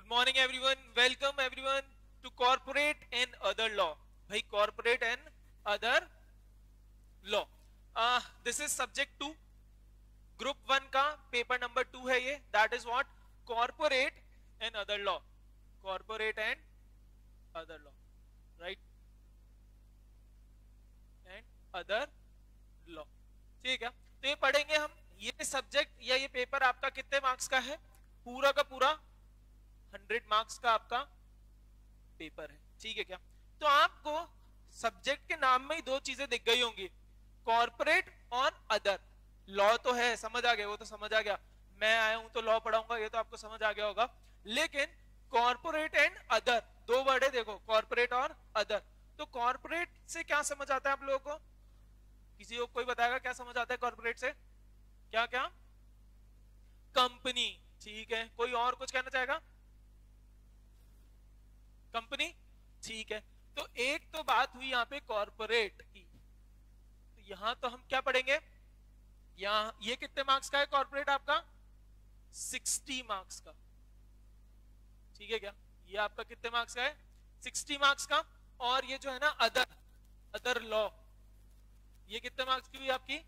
Good morning everyone, welcome everyone to corporate and other law. भाई corporate and other law, this is subject 2, group 1 का paper number 2 है ये। That is what, corporate and other law, corporate and other law, right, and other law. ठीक है, तो ये पढ़ेंगे हम। ये सब्जेक्ट या ये पेपर आपका कितने मार्क्स का है? पूरा का पूरा 100 मार्क्स का आपका पेपर है। ठीक है क्या? तो आपको सब्जेक्ट के नाम में ही दो चीजें दिख गई होंगी, कॉर्पोरेट और अदर। लॉ तो है, समझ आ गया, वो तो समझ आ गया, मैं आया हूं तो लॉ पढ़ाऊंगा, ये तो आपको समझ आ गया होगा। लेकिन कॉर्पोरेट एंड अदर दो वर्ड है, देखो, कॉर्पोरेट और अदर। तो कॉर्पोरेट से क्या समझ आता है आप लोगों को? किसी को कोई बताएगा क्या समझ आता है कॉर्पोरेट से? क्या क्या? कंपनी। ठीक है, कोई और कुछ कहना चाहेगा? कंपनी, ठीक है। तो एक तो बात हुई यहाँ पे कॉर्पोरेट की, तो यहां तो हम क्या पढ़ेंगे? यहां ये कितने मार्क्स का है कॉर्पोरेट आपका? 60 मार्क्स का। ठीक है क्या? ये आपका कितने मार्क्स का है? 60 मार्क्स का। और ये जो है ना अदर, अदर लॉ, ये कितने मार्क्स की हुई आपकी?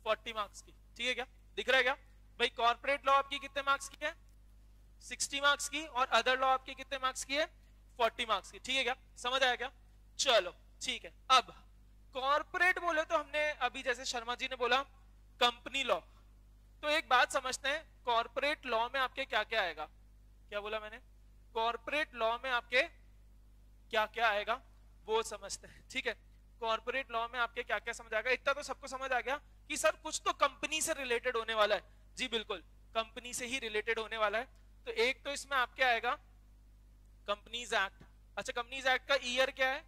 40 मार्क्स की। ठीक है क्या? दिख रहा है क्या भाई? कॉर्पोरेट लॉ आपकी कितने मार्क्स की है? 60 मार्क्स की। और अदर लॉ आपकी कितने मार्क्स की है? 40 मार्क्स की। ठीक है क्या? समझ आया क्या? चलो ठीक है। अब कॉर्पोरेट बोले तो हमने अभी जैसे शर्मा जी ने बोला कंपनी लॉ, तो एक बात समझते हैं, कॉर्पोरेट लॉ में आपके क्या क्या आएगा? क्या बोला मैंने? कॉर्पोरेट लॉ में आपके क्या क्या आएगा वो समझते हैं। ठीक है, कॉर्पोरेट लॉ में आपके क्या क्या समझ आएगा? इतना तो सबको समझ आ गया कि सर कुछ तो कंपनी से रिलेटेड होने वाला है। जी बिल्कुल, कंपनी से ही रिलेटेड होने वाला है। तो एक तो इसमें आपके आएगा कंपनीज एक्ट। अच्छा, कंपनीज एक्ट का ईयर क्या है?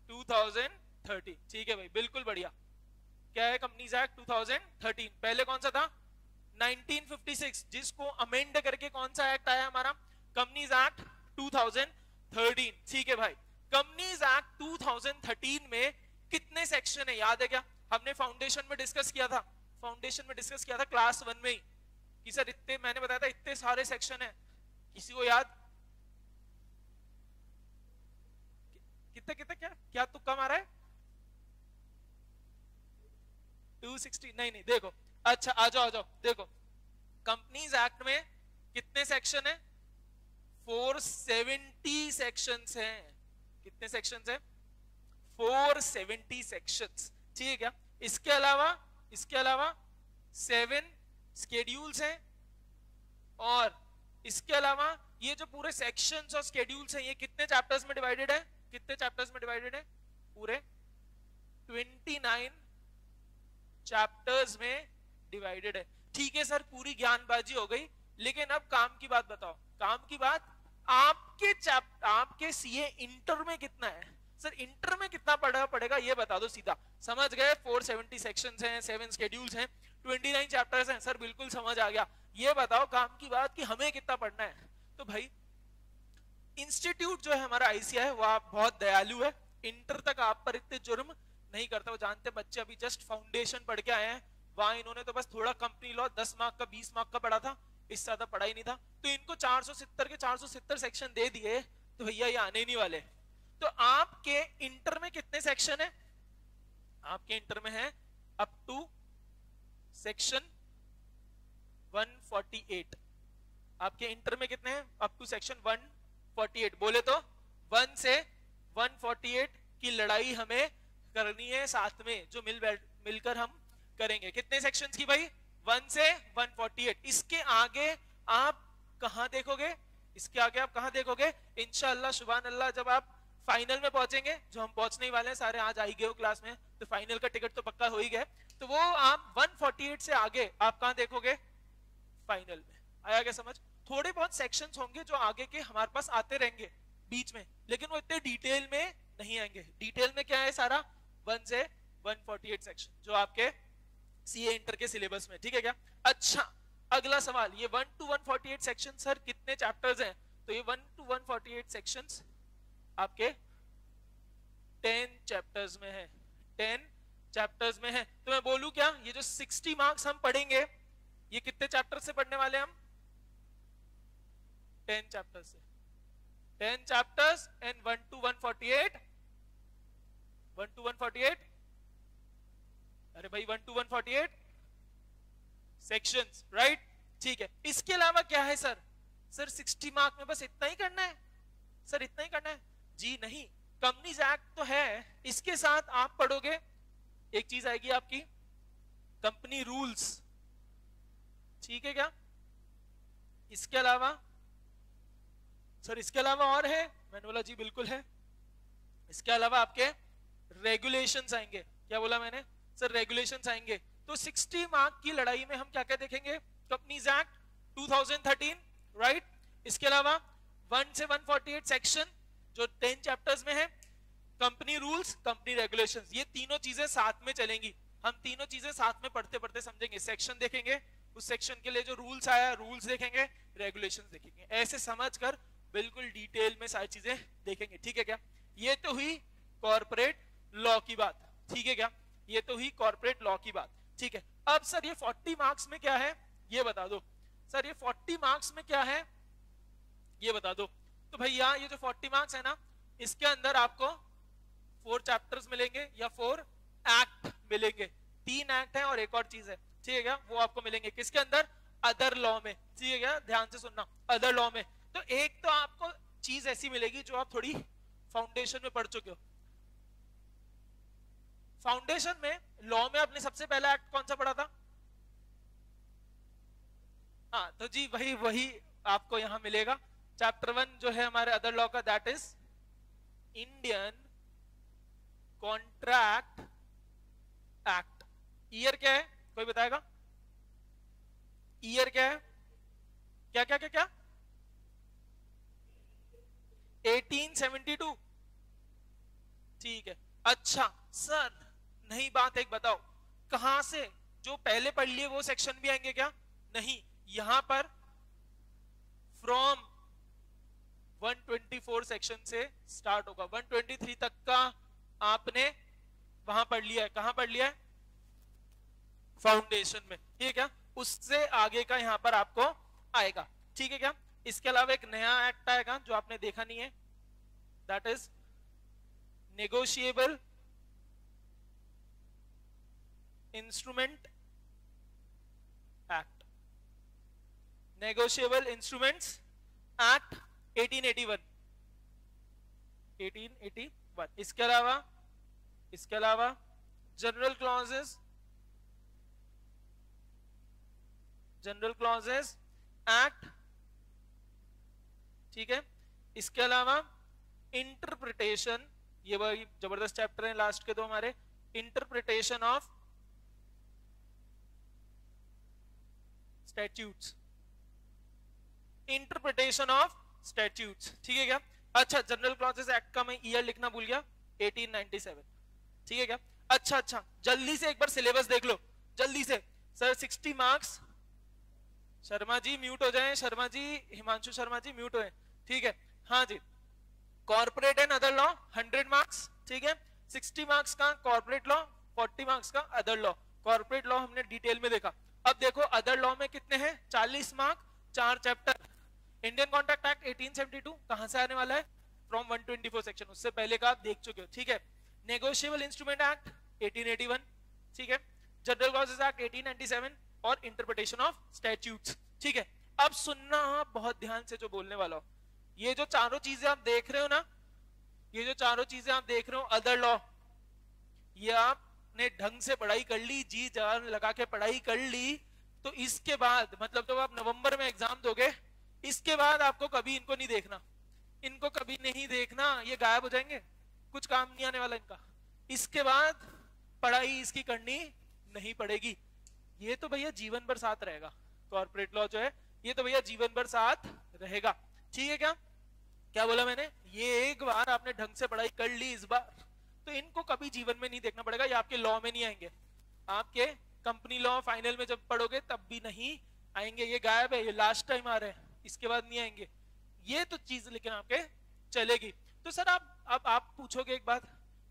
2013। ठीक है भाई, बिल्कुल बढ़िया। क्या है कंपनीज एक्ट 2013? पहले कौन सा था? 1956, जिसको अमेंड करके कौन सा एक्ट आया हमारा? Companies act 2013। ठीक है भाई, कंपनीज एक्ट 2013 में कितने सेक्शन है याद है क्या? हमने फाउंडेशन में डिस्कस किया था, फाउंडेशन में डिस्कस किया था क्लास 1 में ही कि सर इतने, मैंने बताया था इतने सारे सेक्शन है। किसी को याद? कितने कितने? क्या क्या तुक्का मारा है? 260? नहीं नहीं, देखो, अच्छा आ जाओ आ जाओ, देखो कंपनीज एक्ट में कितने सेक्शन है? 470 सेक्शंस हैं। कितने सेक्शंस हैं? 470 सेक्शंस। ठीक है क्या? इसके अलावा 7 स्केड्यूल्स हैं। और इसके अलावा ये जो पूरे सेक्शंस और स्केड्यूल्स हैं, ये कितने चैप्टर्स में डिवाइडेड है? कितने चैप्टर्स में डिवाइडेड है? पूरे 29 चैप्टर्स में डिवाइडेड है। ठीक है सर, पूरी ज्ञानबाजी हो गई, लेकिन अब काम की बात बताओ। काम की बात, आपके सीए इंटर में कितना है? सर इंटर में कितना पढ़ना पड़ेगा ये बता दो सीधा। समझ गए? 470 सेक्शंस हैं, 7 स्केड्यूल्स हैं, 29 चैप्टर्स हैं। सर बिल्कुल समझ आ गया। ये बताओ काम की बात कि हमें कितना पढ़ना है? तो भाई इंस्टीट्यूट जो है हमारा आईसीआई, वो आप बहुत दयालु है, इंटर तक आप पर इतने जुर्म नहीं करता। वो जानते बच्चे अभी जस्ट फाउंडेशन पढ़ के आए हैं, वहां इन्होंने तो बस थोड़ा कंपनी लॉ 10 मार्क का 20 मार्क का पढ़ा था, इससे ज्यादा पढ़ा ही नहीं था। तो इनको 470 के 470 सेक्शन दे दिए तो भैया ये आने नहीं वाले। तो आपके इंटर में कितने सेक्शन है? आपके इंटर में है अप टू सेक्शन 148। आपके इंटर में कितने हैं? Up to section 148। बोले तो 1 से 148 की लड़ाई हमें करनी है साथ में, जो मिलकर हम करेंगे। कितने सेक्शंस की भाई? 1 से 148। इसके आगे आप कहां देखोगे? इसके आगे आप कहां देखोगे? इंशाअल्लाह सुभान अल्लाह, जब आप फाइनल में पहुंचेंगे, जो हम पहुंचने वाले हैं, सारे आज आई गए हो क्लास में, तो फाइनल का टिकट तो पक्का हो ही गया, तो वो आप 148 से आगे आप कहां देखोगे? फाइनल में। आया क्या समझ? थोड़े बहुत सेक्शंस होंगे जो आगे के हमारे पास आते रहेंगे बीच में, लेकिन वो इतने डिटेल में नहीं आएंगे। डिटेल में क्या है? सारा 1 से 148 सेक्शन जो आपके सीए इंटर के सिलेबस में। ठीक है क्या? अच्छा, अगला सवाल, ये 1 to 148 सेक्शन सर कितने चैप्टर्स हैं? तो ये 1 to 148 सेक्शंस आपके 10 चैप्टर्स में है। 10 चैप्टर्स में है। तो मैं बोलूं क्या, ये जो 60 मार्क्स हम पढ़ेंगे ये कितने चैप्टर से पढ़ने वाले हम? 10 चैप्टर से। 10 चैप्टर्स एंड 1 to 148, 1 to 148, अरे भाई 1 to 148 सेक्शंस, राइट? ठीक है, इसके अलावा क्या है सर? सर 60 मार्क में बस इतना ही करना है? सर इतना ही करना है? जी नहीं, कंपनीज एक्ट तो है, इसके साथ आप पढ़ोगे एक चीज आएगी आपकी कंपनी रूल्स, ठीक है क्या? इसके अलावा सर इसके अलावा और है? मैंने बोला जी बिल्कुल है। इसके अलावा आपके रेगुलेशंस आएंगे। क्या बोला मैंने? सर रेगुलेशंस आएंगे। तो 60 मार्क की लड़ाई में हम क्या क्या देखेंगे? Companies act 2013, right? इसके अलावा 1 से 148 सेक्शन जो 10 चैप्टर्स में है, कंपनी रूल्स, कंपनी रेगुलेशंस, ये तीनों चीजें साथ में चलेंगी। हम तीनों चीजें साथ में पढ़ते पढ़ते समझेंगे। सेक्शन देखेंगे, उस सेक्शन के लिए जो रूल्स आया रूल्स देखेंगे, रेगुलेशंस देखेंगे, ऐसे समझकर बिल्कुल डिटेल में सारी चीजें देखेंगे, ठीक है क्या? ये तो हुई कॉर्पोरेट लॉ की बात, ठीक है क्या? ये तो हुई कॉर्पोरेट लॉ की बात, ठीक है। अब सर ये 40 मार्क्स में क्या है ये बता दो। सर ये 40 मार्क्स में क्या है ये बता दो। तो भैया ये जो 40 मार्क्स है ना, इसके अंदर आपको 4 चैप्टर्स मिलेंगे या 4 एक्ट मिलेंगे। 3 एक्ट है और एक और चीज है, ठीक है क्या? वो आपको मिलेंगे किसके अंदर? अदर लॉ में, ठीक है क्या? ध्यान से सुनना, अदर लॉ में। तो एक तो आपको चीज ऐसी मिलेगी जो आप थोड़ी फाउंडेशन में पढ़ चुके हो। फाउंडेशन में लॉ में आपने सबसे पहला एक्ट कौन सा पढ़ा था? हाँ, तो जी वही वही आपको यहां मिलेगा। चैप्टर 1 जो है हमारे अदर लॉ का, that is Indian contract act. Year क्या है कोई बताएगा? ईयर क्या है? क्या क्या क्या क्या? 1872, ठीक है। अच्छा सर नहीं, बात एक बताओ, कहां से जो पहले पढ़ लिए वो सेक्शन भी आएंगे क्या? नहीं, यहां पर फ्रॉम 124 सेक्शन से स्टार्ट होगा। 123 तक का आपने वहां पढ़ लिया है। कहां पढ़ लिया है? फाउंडेशन में, ठीक है क्या? उससे आगे का यहां पर आपको आएगा, ठीक है क्या? इसके अलावा एक नया एक्ट आएगा जो आपने देखा नहीं है, that is negotiable instrument act. Negotiable instruments act 1881, 1881। इसके अलावा जनरल क्लॉजेस एक्ट, ठीक है। इसके अलावा इंटरप्रिटेशन, ये वही जबरदस्त चैप्टर है लास्ट के दो हमारे, interpretation of statutes, interpretation of statutes, ठीक है क्या? अच्छा, जनरल क्लॉजेस एक्ट का मैं ईयर लिखना भूल गया, 1897, ठीक है क्या? अच्छा, जल्दी से एक बार सिलेबस देख लो, जल्दी से। Sir 60 marks, Sharma ji mute हो जाएं, शर्मा जी, हिमांशु शर्मा जी म्यूट हो, ठीक है? हाँ जी। Corporate and other law 100 marks, ठीक है। 60 मार्क्स का कॉर्पोरेट लॉ, 40 मार्क्स का अदर लॉ। कॉर्पोरेट लॉ हमने डिटेल में देखा। अब देखो अदर लॉ में कितने हैं? 40 mark, 4 chapter. Indian contract act 1872 कहां से आने वाला है? फ्रॉम 124 सेक्शन, उससे पहले का आप देख चुके हो, ठीक है। नेगोशिएबल इंस्ट्रूमेंट एक्ट 1881, ठीक है। जनरल क्लॉजेस एक्ट 1897 और इंटरप्रिटेशन ऑफ स्टैट्यूट्स, ठीक है। अब सुनना आप बहुत ध्यान से जो बोलने वाला हो, ये जो चारों चीजें आप देख रहे हो ना, ये जो चारों चीजें आप देख रहे हो अदर लॉ, ये आपने ढंग से पढ़ाई कर ली, जी जान लगा के पढ़ाई कर ली, तो इसके बाद मतलब जब आप नवंबर में एग्जाम दोगे, इसके बाद आपको कभी इनको नहीं देखना, इनको कभी नहीं देखना, ये गायब हो जाएंगे, कुछ काम नहीं आने वाला इनका। इसके बाद पढ़ाई इसकी करनी नहीं पड़ेगी। ये तो भैया जीवन भर साथ रहेगा, कॉर्पोरेट लॉ जो है ये तो भैया जीवन भर साथ रहेगा, ठीक है क्या? क्या बोला मैंने? ये एक बार आपने ढंग से पढ़ाई कर ली इस बार, तो इनको कभी जीवन में नहीं देखना पड़ेगा, ये आपके लॉ में नहीं आएंगे, आपके कंपनी लॉ फाइनल में जब पढ़ोगे तब भी नहीं आएंगे, ये गायब है, ये लास्ट टाइम आ रहे हैं, इसके बाद नहीं आएंगे, ये तो चीज लेकिन आपके चलेगी। तो सर अब आप पूछोगे एक बात,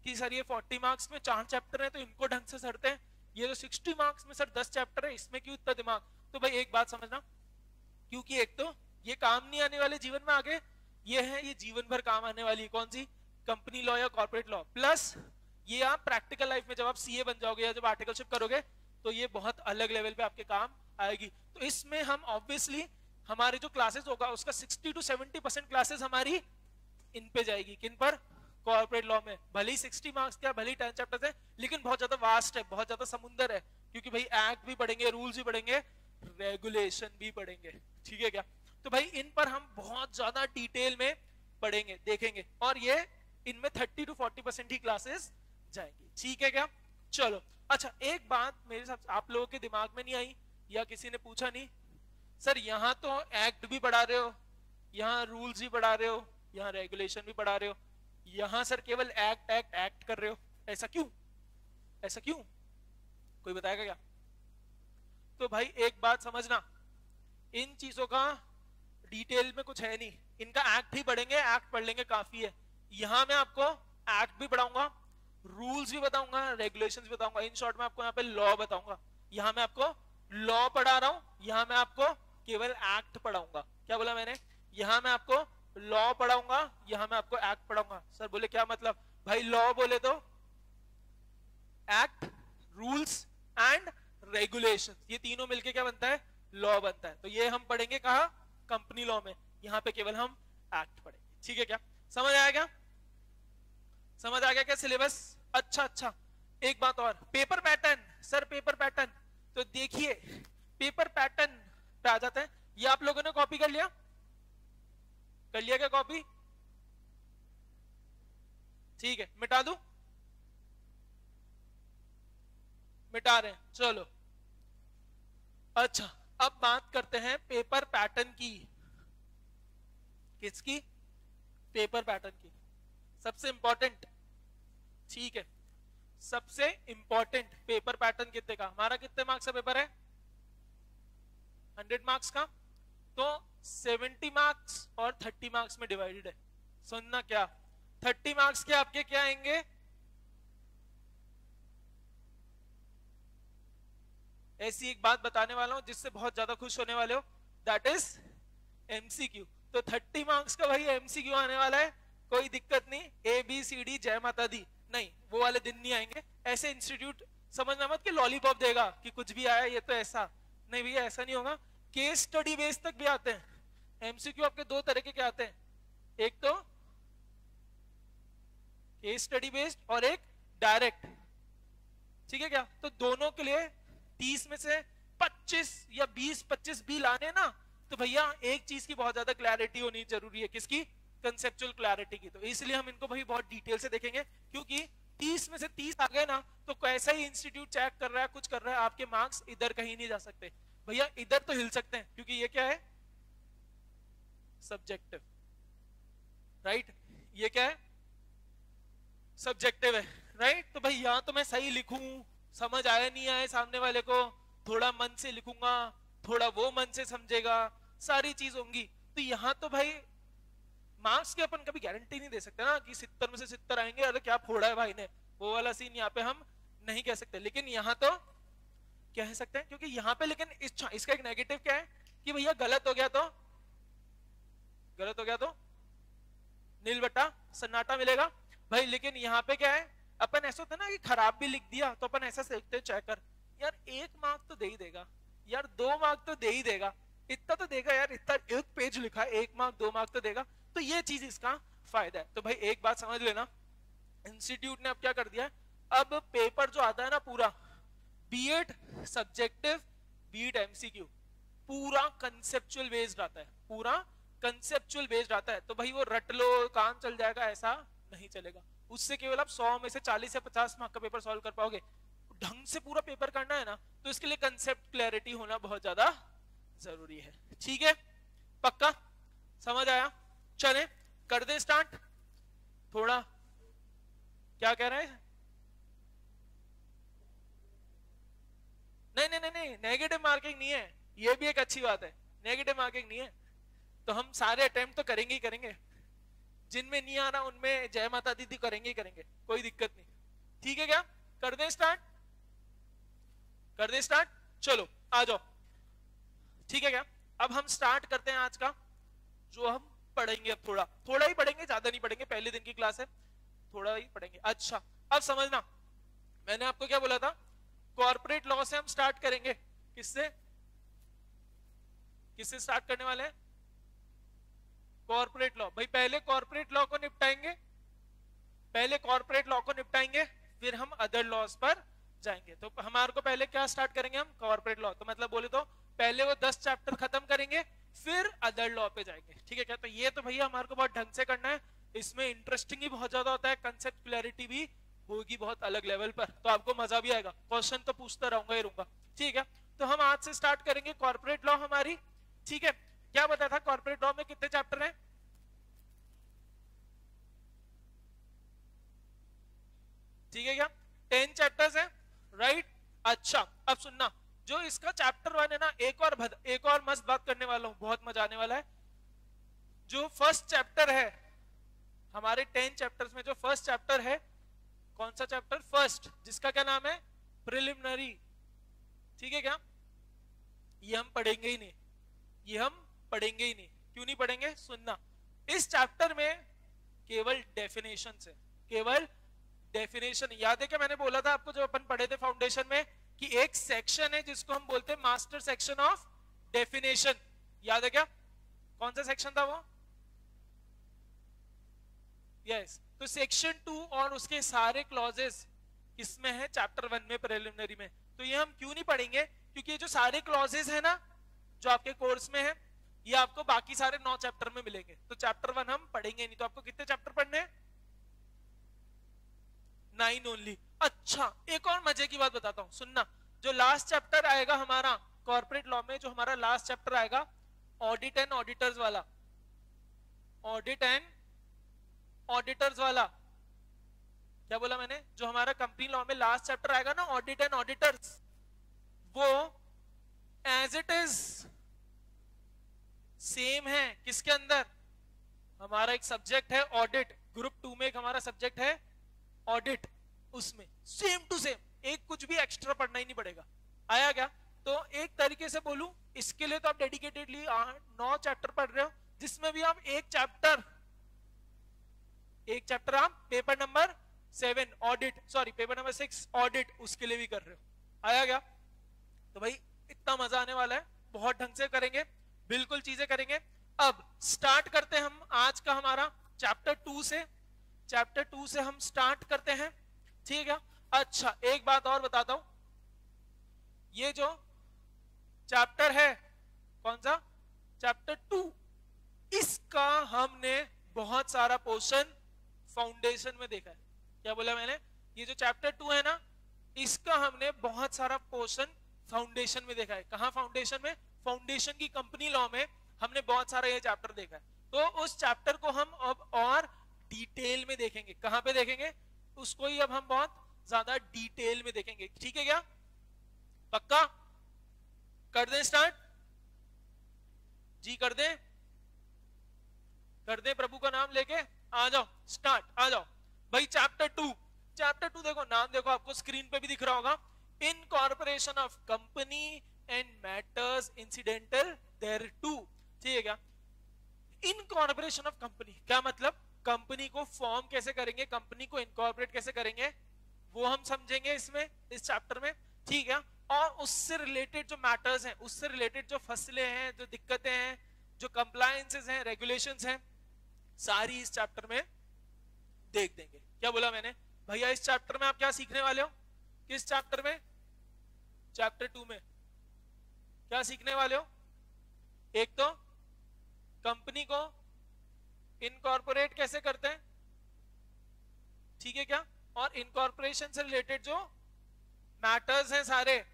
कि सर ये 40 मार्क्स में 4 चैप्टर है तो इनको ढंग से सड़ते हैं, ये तो 60 मार्क्स में सर 10 चैप्टर है, इसमें क्यों इतना दिमाग। तो भाई एक बात समझना, क्योंकि एक तो ये काम नहीं आने वाले जीवन में आगे, ये है ये जीवन भर काम आने वाली, कौन सी, कंपनी लॉ या कॉर्पोरेट लॉ, प्लस ये आप प्रैक्टिकल लाइफ में जब आप सीए बन जाओगे या जब आर्टिकलशिप करोगे तो ये बहुत अलग लेवल पे आपके काम आएगी। तो इसमें हम ऑब्वियसली हमारे जो क्लासेस होगा उसका 60 to 70% क्लासेस हमारी इन पे जाएगी, किन पर, कॉर्पोरेट लॉ में। भले ही 60 मार्क्स क्या, भले ही 10 चैप्टर्स है, लेकिन बहुत ज्यादा वास्ट है, बहुत ज्यादा समुंदर है, क्योंकि भाई एक्ट भी पढ़ेंगे, रूल्स भी पढ़ेंगे, रेगुलेशन भी पढ़ेंगे, ठीक है क्या। तो भाई इन पर हम बहुत ज्यादा डिटेल में पढ़ेंगे, देखेंगे, और ये इनमें 30 to 40% ही क्लासेस जाएंगी, ठीक है क्या। चलो अच्छा, एक बात मेरे साथ आप लोगों के दिमाग में नहीं आई या किसी ने पूछा नहीं, सर यहाँ तो एक्ट भी पढ़ा रहे हो, यहाँ रूल्स भी पढ़ा रहे हो, यहाँ रेगुलेशन भी पढ़ा रहे हो, यहाँ सर केवल एक्ट एक्ट एक्ट कर रहे हो, ऐसा क्यों, ऐसा क्यों, कोई बताएगा क्या। तो भाई एक बात समझना, इन चीजों का डिटेल में कुछ है नहीं, इनका एक्ट ही पढ़ेंगे, एक्ट पढ़ लेंगे काफी है। यहां मैं आपको एक्ट भी पढ़ाऊंगा, रूल्स भी बताऊंगा, रेगुलेशंस भी बताऊंगा, इन शॉर्ट में आपको यहाँ पे लॉ बताऊंगा। यहां मैं आपको लॉ पढ़ा रहा हूं, यहां मैं आपको केवल एक्ट पढ़ाऊंगा। क्या बोला मैंने, यहां मैं आपको लॉ पढ़ाऊंगा, यहां मैं आपको एक्ट पढ़ाऊंगा। सर बोले क्या मतलब, भाई लॉ बोले तो एक्ट, रूल्स एंड रेगुलेशन, ये तीनों मिलके क्या बनता है, लॉ बनता है। तो ये हम पढ़ेंगे कहा, कंपनी लॉ में, यहां पे केवल हम एक्ट पढ़ेंगे, ठीक है क्या, समझ आया क्या, समझ आ गया क्या सिलेबस। अच्छा अच्छा, एक बात और, paper pattern, sir paper pattern, तो देखिए पेपर पैटर्न पे आ जाते हैं। ये आप लोगों ने कॉपी कर लिया, कर लिया क्या कॉपी, ठीक है, मिटा दूं, मिटा रहे हैं, चलो। अच्छा अब बात करते हैं पेपर पैटर्न की, किसकी, पेपर पैटर्न की, सबसे इंपॉर्टेंट, ठीक है, सबसे इंपॉर्टेंट पेपर पैटर्न कितने का, हमारा कितने मार्क्स का पेपर है, 100 मार्क्स का, तो 70 मार्क्स और 30 मार्क्स में डिवाइडेड है। सुनना क्या, 30 मार्क्स के आपके क्या आएंगे, ऐसी एक बात बताने वाला हूं जिससे बहुत ज्यादा खुश होने वाले हो, दैट इज एमसीक्यू। तो 30 मार्क्स का भाई एमसीक्यू आने वाला है, कोई दिक्कत नहीं, ए बी सी डी जय माता दी, नहीं वो वाले दिन नहीं आएंगे। ऐसे इंस्टीट्यूट समझना मत कि लॉलीपॉप देगा कि कुछ भी आया ये तो ऐसा, नहीं भैया ऐसा नहीं होगा। केस स्टडी बेस तक भी आते हैं एमसीक्यू, आपके दो तरह के आते हैं, एक तो केस स्टडी बेस्ड और एक डायरेक्ट, ठीक है क्या। तो दोनों के लिए 30 में से 25 या 20-25 भी लाने ना, तो भैया एक चीज की बहुत ज्यादा क्लैरिटी होनी जरूरी है, किसकी, कंसेप्चुअल क्लैरिटी की। तो इसलिए हम इनको भाई बहुत डिटेल से देखेंगे, क्योंकि 30 में से 30 आ गए ना तो कैसा ही इंस्टीट्यूट चेक कर रहा है, कुछ कर रहा है, आपके मार्क्स इधर कहीं नहीं जा सकते भैया, इधर तो हिल सकते हैं, क्योंकि ये क्या है, सब्जेक्टिव, राइट, ये क्या है, सब्जेक्टिव है, राइट। तो भाई यहां तो मैं सही लिखूं, समझ आया नहीं आए सामने वाले को, थोड़ा मन से लिखूंगा, थोड़ा वो मन से समझेगा, सारी चीज होंगी। तो यहां तो भाई मार्क्स के अपन कभी गारंटी नहीं दे सकते ना कि 70 में से 70 आएंगे, अरे क्या फोड़ा है भाई ने, वो वाला सीन यहाँ पे हम नहीं कह सकते। लेकिन यहाँ तो कह सकते हैं, क्योंकि यहाँ पे लेकिन इसका एक नेगेटिव क्या है कि भैया गलत हो गया तो, गलत हो गया तो नील बट्टा सन्नाटा मिलेगा भाई। लेकिन यहाँ पे क्या है, अपन ऐसा होता है ना कि खराब भी लिख दिया तो अपन ऐसा देखते हैं चेक कर, यार 1 मार्क तो दे ही देगा, यार 2 मार्क तो दे ही देगा, इतना तो देगा यार, इतना एक पेज लिखा है, 1 मार्क 2 मार्क तो देगा। तो ये चीज इसका फायदा है। तो भाई एक बात समझ लेना, इंस्टीट्यूट ने अब क्या कर दिया है, अब पेपर जो आता है ना पूरा, बीएड सब्जेक्टिव बीएड एमसीक्यू, पूरा कंसेप्चुअल बेस्ड आता है, पूरा कंसेप्चुअल बेस्ड आता है। तो भाई वो रट लो काम चल जाएगा ऐसा नहीं चलेगा, उससे केवल आप 100 में से 40 या 50 मार्क का पेपर सॉल्व कर पाओगे। ढंग से पूरा पेपर करना है ना, तो इसके लिए कंसेप्ट क्लैरिटी होना बहुत ज्यादा जरूरी है, ठीक है, पक्का समझ आया। चले कर दे स्टार्ट, थोड़ा क्या कह रहे हैं, नहीं नहीं नहीं नहीं, नेगेटिव मार्किंग नहीं है, ये भी एक अच्छी बात है, नेगेटिव मार्किंग नहीं है। तो हम सारे अटेम्प्ट तो करेंगे ही करेंगे, जिनमें नहीं आ रहा उनमें जय माता दीदी करेंगे ही करेंगे, कोई दिक्कत नहीं। ठीक है क्या, कर दें स्टार्ट, कर दें स्टार्ट, चलो आ जाओ। ठीक है क्या, अब हम स्टार्ट करते हैं आज का जो हम पढ़ेंगे। अब थोड़ा थोड़ा ही पढ़ेंगे, ज्यादा नहीं पढ़ेंगे, पहले दिन की क्लास है, थोड़ा ही पढ़ेंगे। अच्छा अब समझना, मैंने आपको क्या बोला था, कॉर्पोरेट लॉ से हम स्टार्ट करेंगे। किससे, किससे स्टार्ट करने वाले हैं, कॉर्पोरेट लॉ। भाई पहले कॉर्पोरेट लॉ को निपटाएंगे, पहले कॉर्पोरेट लॉ को निपटाएंगे, फिर हम अदर लॉज पर जाएंगे। तो हमारे को पहले क्या स्टार्ट करेंगे हम, कॉर्पोरेट लॉ। तो मतलब बोले तो पहले वो 10 चैप्टर खत्म करेंगे, फिर अदर लॉ पे जाएंगे। ठीक है क्या, तो ये तो भैया हमारे को बहुत ढंग से करना है, इसमें इंटरेस्टिंग ही बहुत ज्यादा होता है, कंसेप्ट क्लैरिटी भी होगी बहुत अलग लेवल पर, तो आपको मजा भी आएगा, क्वेश्चन तो पूछता रहूंगा ही रहूंगा। ठीक है, तो हम आज से स्टार्ट करेंगे कॉर्पोरेट लॉ हमारी। ठीक है, क्या बताया था कॉर्पोरेट लॉ में कितने चैप्टर हैं, ठीक है क्या, 10 चैप्टर्स हैं, राइट। अच्छा अब सुनना, जो इसका चैप्टर 1 है ना, एक और मस्त बात करने वाला हूं, बहुत मजा आने वाला है। जो फर्स्ट चैप्टर है हमारे 10 चैप्टर्स में, जो फर्स्ट चैप्टर है, कौन सा चैप्टर, फर्स्ट, जिसका क्या नाम है, प्रिलिमिनरी। ठीक है क्या, ये हम पढ़ेंगे ही नहीं, ये हम पढ़ेंगे ही नहीं। क्यों नहीं पढ़ेंगे, सुनना, इस चैप्टर में केवल डेफिनेशन है, केवल डेफिनेशन। याद है क्या मैंने बोला था आपको जब अपन पढ़े थे फाउंडेशन में, कि एक सेक्शन है जिसको हम बोलते हैं मास्टर सेक्शन ऑफ डेफिनेशन। याद है क्या, कौन सा सेक्शन था वो, यस। तो सेक्शन 2 और उसके सारे क्लॉजेस किसमें है, चैप्टर 1 में, प्रिलिमिनरी में। तो ये हम क्यों नहीं पढ़ेंगे, क्योंकि ये जो सारे क्लॉजेस है ना जो आपके कोर्स में है, ये आपको बाकी सारे 9 चैप्टर में मिलेंगे। तो चैप्टर 1 हम पढ़ेंगे नहीं। तो आपको कितने चैप्टर पढ़ने हैं, 9 ओनली। अच्छा एक और मजे की बात बताता हूं, सुनना, जो लास्ट चैप्टर आएगा हमारा कॉर्पोरेट लॉ में, जो हमारा लास्ट चैप्टर आएगा, ऑडिट एंड ऑडिटर्स वाला, ऑडिट एंड ऑडिटर्स वाला, क्या बोला मैंने, जो हमारा कंपनी लॉ में लास्ट चैप्टर आएगा ना, ऑडिट एंड ऑडिटर्स, वो एज इट इज सेम है। किसके अंदर, हमारा एक सब्जेक्ट है ऑडिट, ग्रुप 2 में एक हमारा सब्जेक्ट है ऑडिट, उसमें सेम टू सेम, एक कुछ भी एक्स्ट्रा पढ़ना ही नहीं पड़ेगा। आया क्या, तो एक तरीके से बोलूं, इसके लिए तो आप डेडिकेटेडली 9 चैप्टर पढ़ रहे हो, जिसमें भी आप एक चैप्टर आप paper number 7 audit, sorry paper number 6 audit, उसके लिए भी कर रहे हो। आया क्या, तो भाई इतना मजा आने वाला है, बहुत ढंग से करेंगे, बिल्कुल चीजें करेंगे। अब स्टार्ट करते हैं हम आज का हमारा चैप्टर 2 से, चैप्टर 2 से हम स्टार्ट करते हैं। ठीक है, अच्छा एक बात और बताता हूं, ये जो चैप्टर है, कौन सा, चैप्टर 2, इसका हमने बहुत सारा पोर्शन फाउंडेशन में देखा है। क्या बोला मैंने, ये जो चैप्टर 2 है ना, इसका हमने बहुत सारा पोर्शन फाउंडेशन में देखा है। कहां, फाउंडेशन में, फाउंडेशन की कंपनी लॉ में हमने बहुत सारा ये चैप्टर देखा है। तो उस चैप्टर को हम अब और डिटेल में देखेंगे। कहां पे देखेंगे, उसको ही अब हम बहुत ज्यादा डिटेल में देखेंगे। ठीक है क्या, पक्का, कर दें स्टार्ट जी, कर दें, कर दें, प्रभु का नाम लेके आ जाओ, स्टार्ट, आ जाओ भाई। चैप्टर 2, चैप्टर 2 देखो, नाम देखो, आपको स्क्रीन पे भी दिख रहा होगा, incorporation of company and matters incidental thereto. ठीक है क्या, इनकॉर्पोरेशन ऑफ कंपनी, क्या मतलब, कंपनी को फॉर्म कैसे करेंगे, कंपनी को इनकॉर्पोरेट कैसे करेंगे, वो हम समझेंगे इसमें, इस चैप्टर में। ठीक है, और उससे रिलेटेड जो मैटर्स हैं, उससे रिलेटेड जो फसलें हैं, जो दिक्कतें हैं, जो कंप्लायंसेस हैं, रेगुलेशंस हैं, सारी इस चैप्टर में देख देंगे। क्या बोला मैंने भैया, इस चैप्टर में आप क्या सीखने वाले हो, किस चैप्टर में, चैप्टर 2 में क्या सीखने वाले हो, एक तो कंपनी को इनकॉर्पोरेट कैसे करते हैं, ठीक है क्या, और इनकॉर्पोरेशन से रिलेटेड जो मैटर्स हैं सारे,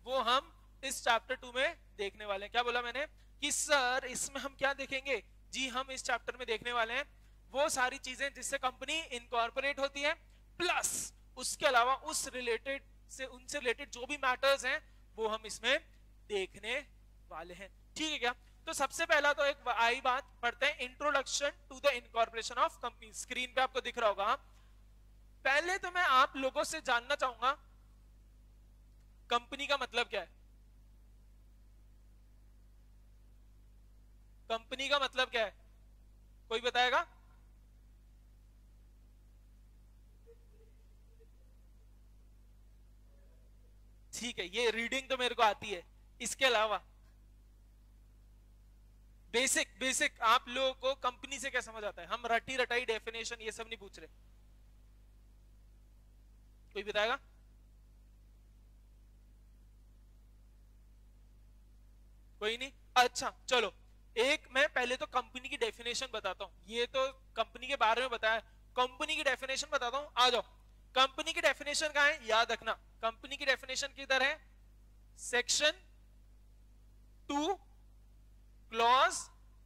वो हम इस चैप्टर 2 में देखने वाले हैं। क्या बोला मैंने कि सर इसमें हम क्या देखेंगे, जी हम इस चैप्टर में देखने वाले हैं वो सारी चीजें जिससे कंपनी इनकॉर्पोरेट होती है, प्लस उसके अलावा उस रिलेटेड से, उनसे रिलेटेड जो भी मैटर्स हैं वो हम इसमें देखने वाले हैं। ठीक है क्या, तो सबसे पहला तो एक आई बात पढ़ते हैं, introduction to the incorporation of company. Screen पे आपको दिख रहा होगा। पहले तो मैं आप लोगों से जानना चाहूंगा कंपनी का मतलब क्या है। कंपनी का मतलब क्या है, कोई बताएगा? ठीक है, ये रीडिंग तो मेरे को आती है, इसके अलावा बेसिक बेसिक आप लोगों को कंपनी से क्या समझ आता है? हम रटी रटाई डेफिनेशन ये सब नहीं पूछ रहे, कोई बताएगा? कोई नहीं, अच्छा चलो, एक मैं पहले तो कंपनी की डेफिनेशन बताता हूं। ये तो कंपनी के बारे में बताया, कंपनी की डेफिनेशन बताता हूं, आ जाओ। कंपनी की डेफिनेशन कहां है, याद रखना। कंपनी की डेफिनेशन किधर है? Section 2 clause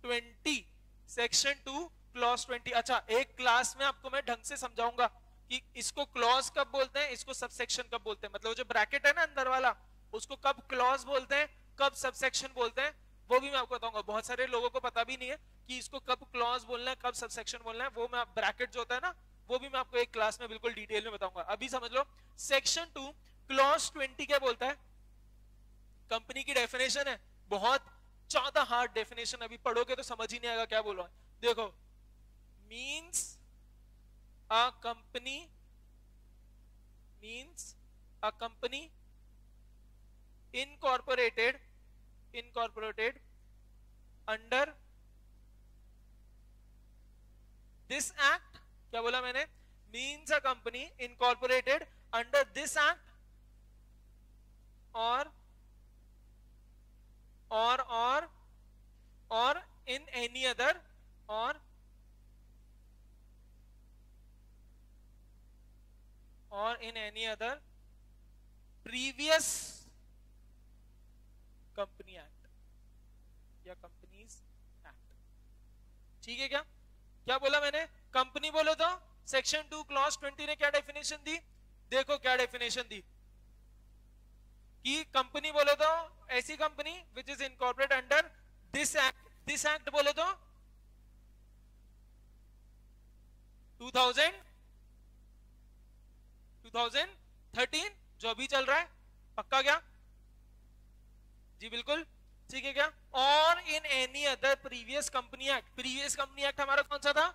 20, section 2 clause 20। अच्छा, एक क्लास में आपको मैं ढंग से समझाऊंगा कि इसको क्लॉज कब बोलते हैं, इसको सबसेक्शन कब बोलते हैं। मतलब जो ब्रैकेट है ना अंदर वाला, उसको कब क्लॉज बोलते हैं, कब सबसेक्शन बोलते हैं, वो भी मैं आपको बताऊंगा। बहुत सारे लोगों को पता भी नहीं है कि इसको कब क्लॉज बोलना है, कब सबसेक्शन बोलना है। वो मैं ब्रैकेट जो होता है ना, वो भी मैं आपको एक क्लास में बिल्कुल डिटेल में बताऊंगा। अभी समझ लो, सेक्शन 2 क्लॉज 20 क्या बोलता है? कंपनी की डेफिनेशन है, बहुत ज्यादा हार्ड डेफिनेशन, अभी पढ़ोगे तो समझ ही नहीं आएगा क्या बोल रहा है। देखो, means a company, means a company incorporated under this act। क्या बोला मैंने? means a company incorporated under this act or in any other or in any other previous company act या कंपनीज एक्ट। ठीक है क्या? क्या बोला मैंने? कंपनी बोलो तो सेक्शन 2 क्लॉज 20 ने क्या डेफिनेशन दी? देखो क्या डेफिनेशन दी कि कंपनी बोले तो ऐसी company which is incorporate under this act. This act बोले तो 2013 जो अभी चल रहा है, पक्का क्या? जी बिल्कुल, ठीक है क्या? और in any other previous company act. Previous company act हमारा कौन सा था?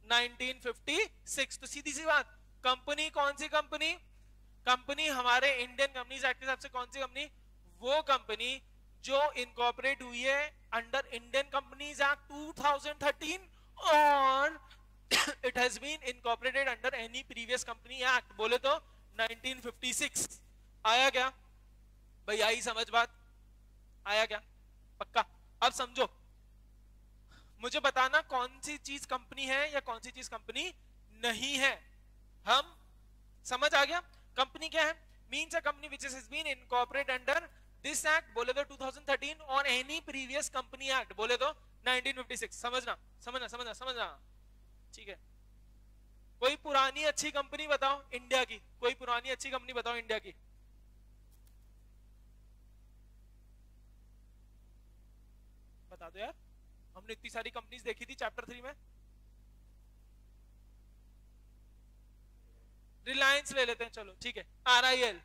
1956। तो सीधी सी बात, कंपनी कौन सी कंपनी? कंपनी हमारे इंडियन कंपनीज एक्ट के हिसाब से कौन सी कंपनी? वो कंपनी जो इनकॉर्पोरेट हुई है अंडर इंडियन कंपनीज एक्ट 2013 और it has been incorporated under any previous company act. बोले तो 1956। आया क्या भाई? आई समझ बात? आया क्या? पक्का? अब समझो, मुझे बताना कौन सी चीज कंपनी है या कौन सी चीज कंपनी नहीं है। हम समझ आ गया? कंपनी क्या है? Means a company which has been incorporated under this act, बोले तो 2013 और एनी प्रीवियस कंपनी एक्ट, बोले तो 1956। समझना समझना समझना समझना, ठीक है? कोई पुरानी अच्छी कंपनी बताओ इंडिया की, कोई पुरानी अच्छी कंपनी बताओ इंडिया की। बता दो यार, हमने इतनी सारी कंपनीज देखी थी चैप्टर 3 में। रिलायंस ले लेते हैं, चलो ठीक है। RIL,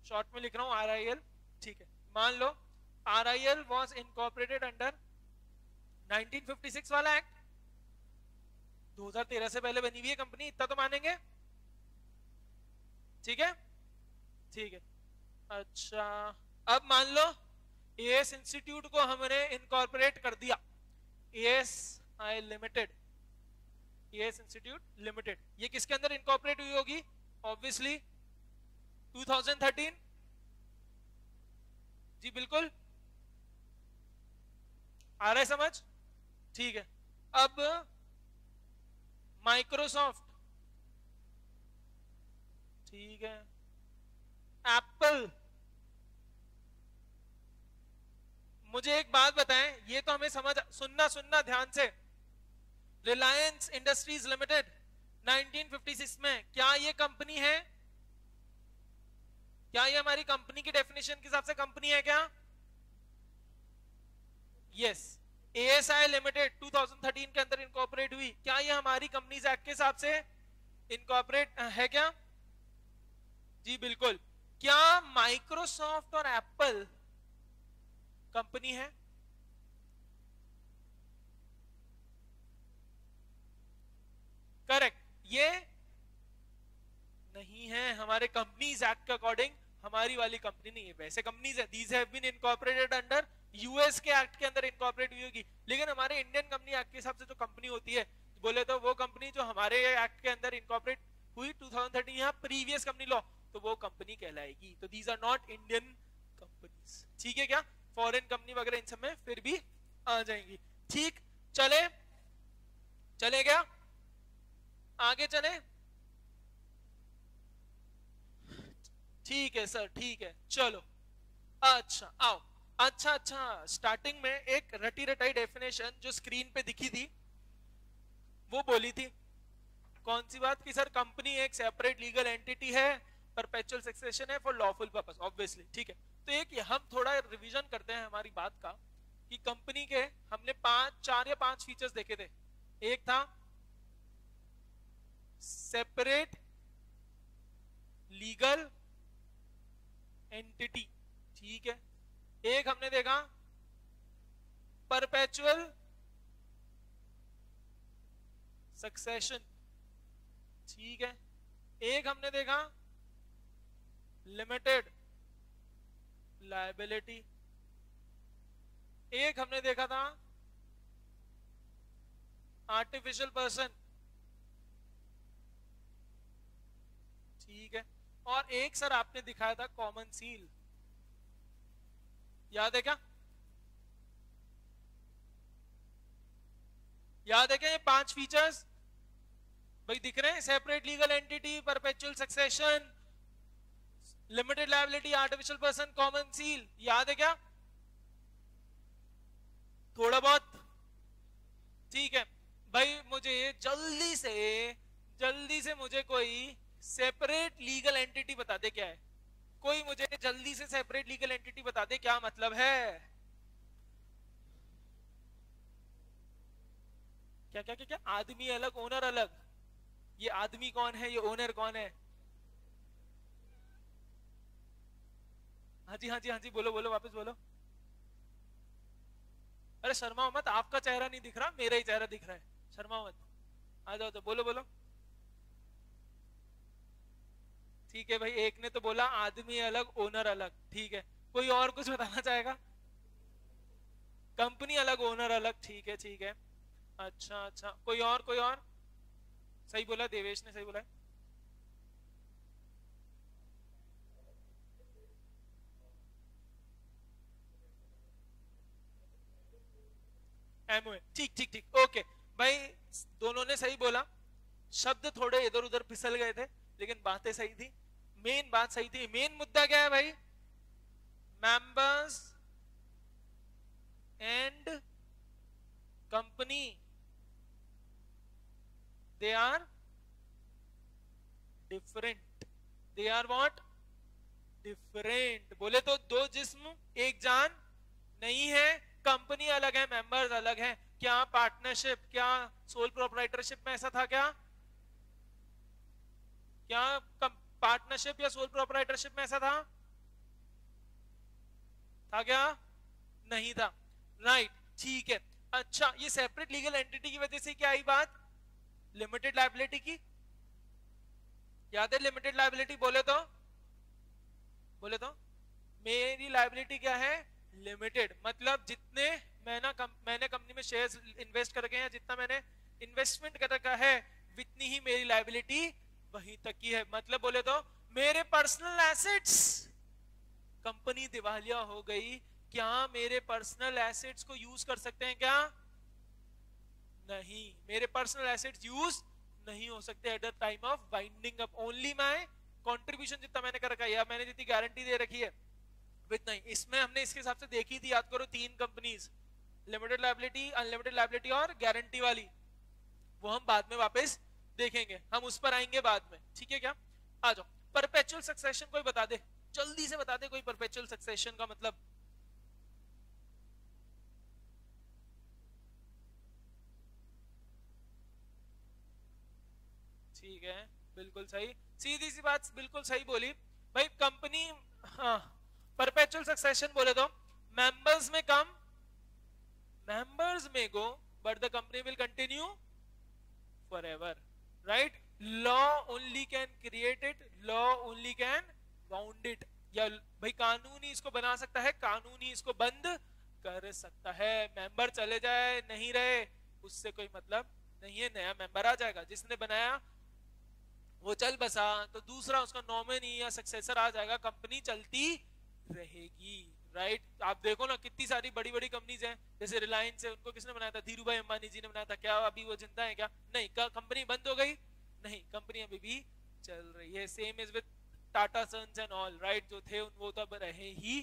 शॉर्ट में लिख रहा हूं RIL, ठीक है। मान लो RIL वॉज इनकॉर्पोरेटेड अंडर 1956 वाला एक्ट, 2013 से पहले बनी हुई है कंपनी, इतना तो मानेंगे? ठीक है, ठीक है। अच्छा, अब मान लो एएस इंस्टीट्यूट को हमने इनकॉर्पोरेट कर दिया, ASI limited, as institute limited. ये किसके अंदर इनकॉर्पोरेट हुई होगी? ऑब्वियसली 2013। जी बिल्कुल, आ रहा है समझ? ठीक है। अब माइक्रोसॉफ्ट, ठीक है, एप्पल। मुझे एक बात बताएं, ये तो हमें समझ, सुनना ध्यान से। रिलायंस इंडस्ट्रीज लिमिटेड 1956 में क्या ये कंपनी है? क्या ये हमारी कंपनी की डेफिनेशन के हिसाब से कंपनी है क्या? यस। एएसआई लिमिटेड 2013 के अंदर इनकॉर्पोरेट हुई, क्या ये हमारी कंपनीज एक्ट के हिसाब से इनकॉर्पोरेट है क्या? जी बिल्कुल। क्या माइक्रोसॉफ्ट और एप्पल कंपनी है? करेक्ट, ये नहीं है हमारे कंपनीज एक्ट के अकॉर्डिंग, हमारी वाली कंपनी नहीं है। वैसे कंपनीज है, these have been incorporated under US के एक्ट के अंदर इनकॉर्पोरेट हुई होगी, लेकिन हमारे इंडियन कंपनी एक्ट के हिसाब से जो कंपनी होती है, बोले तो वो कंपनी जो हमारे एक्ट के अंदर इनकॉर्पोरेट हुई 2013 यहाँ प्रीवियस कंपनी लॉ, तो वो कंपनी कहलाएगी। तो these are not Indian companies, ठीक है क्या? फॉरेन कंपनी वगैरह इन सब में फिर भी आ जाएंगी। ठीक, चले क्या? आगे चले? ठीक है सर, ठीक है, चलो। अच्छा आओ। अच्छा, स्टार्टिंग में एक रटी रटाई डेफिनेशन जो स्क्रीन पे दिखी थी, वो बोली थी कौन सी बात? कि सर कंपनी एक सेपरेट लीगल एंटिटी है, परपेचुअल सक्सेशन है फॉर लॉफुल पर्पस, ऑब्वियसली, ठीक है। तो एक हम थोड़ा रिवीजन करते हैं हमारी बात का, कि कंपनी के हमने 4 या 5 फीचर्स देखे थे। एक था सेपरेट लीगल एंटिटी, ठीक है। एक हमने देखा परपेचुअल सक्सेशन, ठीक है। एक हमने देखा लिमिटेड लायबिलिटी, एक हमने देखा था आर्टिफिशियल पर्सन, ठीक है। और एक सर आपने दिखाया था कॉमन सील, याद है क्या? याद है क्या ये 5 फीचर्स भाई दिख रहे हैं? Separate legal entity, perpetual succession, limited liability, artificial person, common seal, याद है क्या? थोड़ा बहुत, ठीक है भाई। मुझे जल्दी से मुझे कोई सेपरेट लीगल एंटिटी बता दे, क्या है? कोई मुझे जल्दी से सेपरेट लीगल एंटिटी बता दे, क्या मतलब है? क्या क्या क्या क्या? आदमी अलग, ओनर अलग। ये आदमी कौन है, ये ओनर कौन है? हाँ जी, हाँ जी, हाँ जी, बोलो बोलो, वापस बोलो। अरे शर्मा मत, आपका चेहरा नहीं दिख रहा, मेरा ही चेहरा दिख रहा है, शर्मा मत, आ जाओ। तो बोलो बोलो। ठीक है भाई, एक ने तो बोला आदमी अलग ओनर अलग, ठीक है। कोई और कुछ बताना चाहेगा? कंपनी अलग ओनर अलग, ठीक है ठीक है। अच्छा, कोई और? सही बोला, देवेश ने सही बोला। एमओए, ठीक, ओके भाई, दोनों ने सही बोला। शब्द थोड़े इधर उधर फिसल गए थे, लेकिन बातें सही थी। मेन बात सही थी। मेन मुद्दा क्या है भाई? Members and company, they are different. They are what? Different. बोले तो दो जिस्म एक जान नहीं है, कंपनी अलग है, मेंबर्स अलग हैं। क्या पार्टनरशिप, क्या सोल प्रोप्राइटरशिप में ऐसा था क्या? क्या पार्टनरशिप या सोल प्रोप्राइटरशिप में ऐसा था क्या? नहीं था, राइट, ठीक है। अच्छा, ये सेपरेट लीगल एंटिटी की वजह से क्या आई बात? लिमिटेड लायबिलिटी की। याद है लिमिटेड लायबिलिटी? बोले तो मेरी लायबिलिटी क्या है? लिमिटेड। मतलब जितने मैंने कंपनी में शेयर्स इन्वेस्ट करके हैं, जितना मैंने इन्वेस्टमेंट कर रखा है, उतनी ही मेरी लायबिलिटी वहीं तक की है। मतलब बोले तो मेरे पर्सनल एसेट्स, कंपनी दिवालिया हो गई, क्या मेरे पर्सनल एसेट्स को यूज कर सकते हैं क्या? नहीं, मेरे पर्सनल एसेट्स यूज नहीं हो सकते at the time of winding up. Only my contribution, जितना मैंने कर रखा है या मैंने जितनी गारंटी दे रखी है, विद नहीं। इसमें हमने इसके हिसाब से देखी थी, याद करो, 3 companies, limited liability, unlimited liability और गारंटी वाली। वो हम बाद में वापस देखेंगे, हम उस पर आएंगे बाद में, ठीक है क्या? आ जाओ। परपेचुअल सक्सेशन कोई बता दे, जल्दी से बता दे कोई परपेचुअल सक्सेशन का मतलब। ठीक है, बिल्कुल सही, सीधी सी बात, बिल्कुल सही बोली भाई। कंपनी, हाँ, परपेचुअल सक्सेशन बोले तो मेंबर्स में कम, मेंबर्स में go, but the company will continue forever, right. Law only can create it, law only can bound it. या भाई कानून ही इसको बना सकता है, कानून ही इसको बंद कर सकता है। मेंबर चले जाए नहीं रहे उससे कोई मतलब नहीं है, नया मेंबर आ जाएगा, जिसने बनाया वो चल बसा तो दूसरा उसका नॉमिनी या सक्सेसर आ जाएगा, कंपनी चलती रहेगी, राइट। आप देखो ना कितनी सारी बड़ी बड़ी कंपनीज हैं, जैसे रिलायंस है, उनको किसने बनाया था? धीरू भाई अंबानी जी ने बनाया था। क्या अभी वो जिंदा है क्या? नहीं। क्या कंपनी बंद हो गई? नहीं, कंपनी अभी भी चल रही है। Same is with Tata Sons and all, right. जो थे वो तो अब रहे ही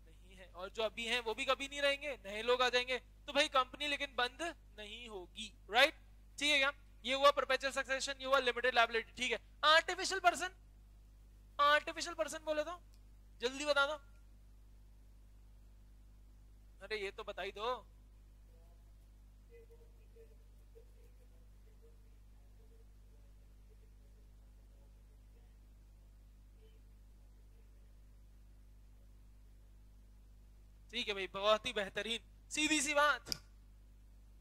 नहीं है, और जो अभी हैं वो भी कभी नहीं रहेंगे, नए लोग आ जाएंगे। तो भाई कंपनी लेकिन बंद नहीं होगी, राइट। ठीक है क्या? ये हुआ परपेचुअल सक्सेशन, ये हुआ लिमिटेड लायबिलिटी। ठीक है, आर्टिफिशियल पर्सन, आर्टिफिशियल पर्सन बोले तो जल्दी बता दो। अरे ये तो बता ही दो। ठीक है भाई, बहुत ही बेहतरीन, सीधी सी बात।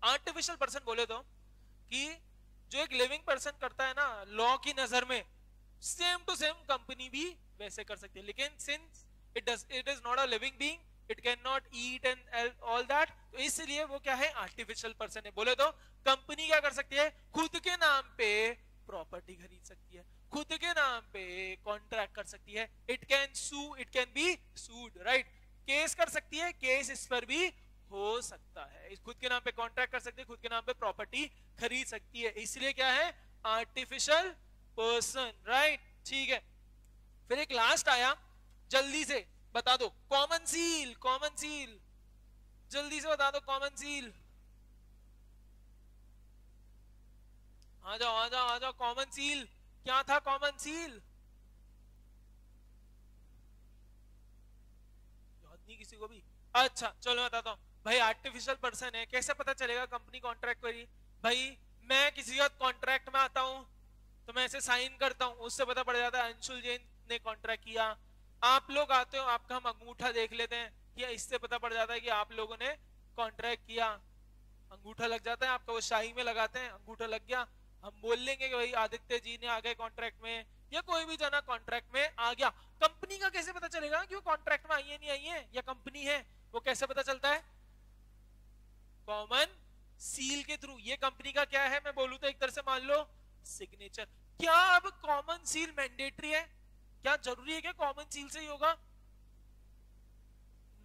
आर्टिफिशियल पर्सन बोले तो कि जो एक लिविंग पर्सन करता है ना लॉ की नजर में, सेम टू सेम कंपनी भी वैसे कर सकती है, लेकिन since it is not a living being, it can not eat and all that, तो इसलिए वो क्या है? आर्टिफिशियल पर्सन है। बोले तो कंपनी क्या कर सकती है? खुद के नाम पे प्रॉपर्टी खरीद सकती है, खुद के नाम पे कॉन्ट्रैक्ट कर सकती है, it can sue, it can be sued, right. Case कर सकती है, केस इस पर भी हो सकता है। खुद के नाम पे कॉन्ट्रैक्ट कर सकती है, खुद के नाम पे प्रॉपर्टी खरीद सकती है, इसलिए क्या है? Artificial person, right. ठीक है, फिर एक लास्ट आया, जल्दी से बता दो। कॉमन सील, कॉमन सील, जल्दी से बता दो। कॉमन सील, आ जाओ आ जाओ आ जाओ। कॉमन सील क्या था? कॉमन सील याद नहीं किसी को भी? अच्छा चलो बताता हूँ भाई। आर्टिफिशियल पर्सन है, कैसे पता चलेगा कंपनी कॉन्ट्रैक्ट करी? भाई मैं किसी का कॉन्ट्रैक्ट में आता हूँ तो मैं ऐसे साइन करता हूँ, उससे पता पड़ जाता है अंशुल जैन ने कॉन्ट्रैक्ट किया। आप लोग आते हो, आपका हम अंगूठा देख लेते हैं, या इससे पता पड़ जाता है कि आप लोगों ने कॉन्ट्रैक्ट किया। अंगूठा लग जाता है आपका, वो शाही में लगाते हैं, अंगूठा लग गया, हम बोल लेंगे कि भाई आदित्य जी ने आ गए कॉन्ट्रैक्ट में, या कोई भी जना कॉन्ट्रैक्ट में आ गया। कंपनी का कैसे पता चलेगा कि वो कॉन्ट्रैक्ट में आई है नहीं आई है, या कंपनी है? वो कैसे पता चलता है? कॉमन सील के थ्रू। ये कंपनी का क्या है मैं बोलूं तो एक तरह से मान लो सिग्नेचर। क्या अब कॉमन सील मैंडेटरी है? क्या जरूरी है? क्या कॉमन सील से ही होगा?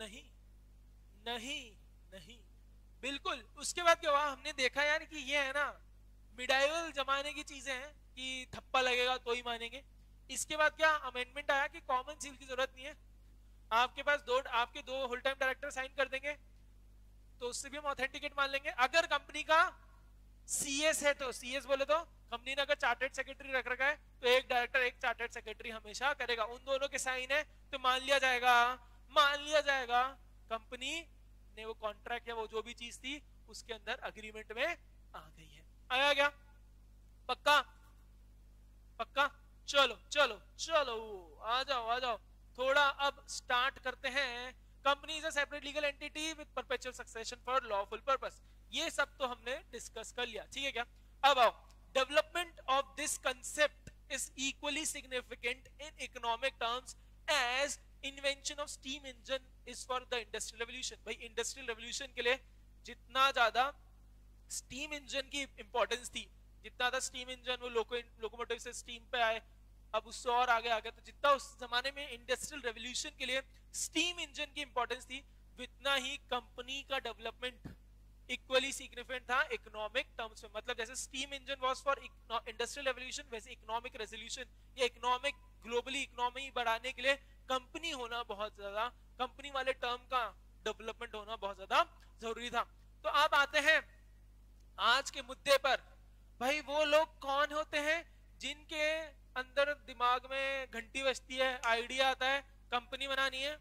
नहीं नहीं नहीं, बिल्कुल। उसके बाद क्या हुआ? हमने देखा यार कि ये है ना मिडाइवल जमाने की चीजें हैं कि थप्पा लगेगा तो ही मानेंगे। इसके बाद क्या अमेंडमेंट आया कि कॉमन सील की जरूरत नहीं है, आपके पास आपके दो होल टाइम डायरेक्टर साइन कर देंगे तो उससे भी हम ऑथेंटिकेट मान लेंगे। अगर कंपनी का सीएस है तो सीएस बोले तो कंपनी ने अगर चार्टर्ड सेक्रेटरी रख रखा है तो एक डायरेक्टर एक चार्टर्ड सेक्रेटरी हमेशा करेगा, उन दोनों के साइन है तो मान लिया जाएगा, मान लिया जाएगा कंपनी ने वो कॉन्ट्रैक्ट या वो जो भी चीज थी उसके अंदर अग्रीमेंट में आ गई है। आया क्या? पक्का पक्का? चलो चलो चलो आ जाओ आ जाओ। थोड़ा अब स्टार्ट करते हैं। Company is a separate legal entity with perpetual succession for lawful purpose. ये सब तो हमने डिस्कस कर लिया, ठीक है क्या? अब आओ, development of this concept is equally significant in economic terms as invention of steam engine is for the industrial revolution. भाई इंडस्ट्रियल रेवोल्यूशन के लिए जितना ज्यादा स्टीम इंजन की इंपॉर्टेंस थी, जितना ज्यादा स्टीम इंजन वो लोकोमोटिव से स्टीम पे आए, अब उससे और आगे आ गया, तो जितना उस जमाने में इंडस्ट्रियल रेवोल्यूशन के लिए स्टीम इंजन की इंपॉर्टेंस थी, उतना ही कंपनी का डेवलपमेंट इक्वली सिग्निफिकेंट था इकोनॉमिक टर्म्स में। मतलब जैसे steam engine was for industrial revolution, वैसे इकोनॉमिक रेवोल्यूशन या इकोनॉमिक ग्लोबली इकोनॉमी बढ़ाने के लिए कंपनी होना बहुत ज्यादा, कंपनी वाले टर्म का डेवलपमेंट होना बहुत ज्यादा जरूरी था। तो आप आते हैं आज के मुद्दे पर। भाई वो लोग कौन होते हैं जिनके अंदर दिमाग में घंटी बजती है, आइडिया आता है, कंपनी बनानी है,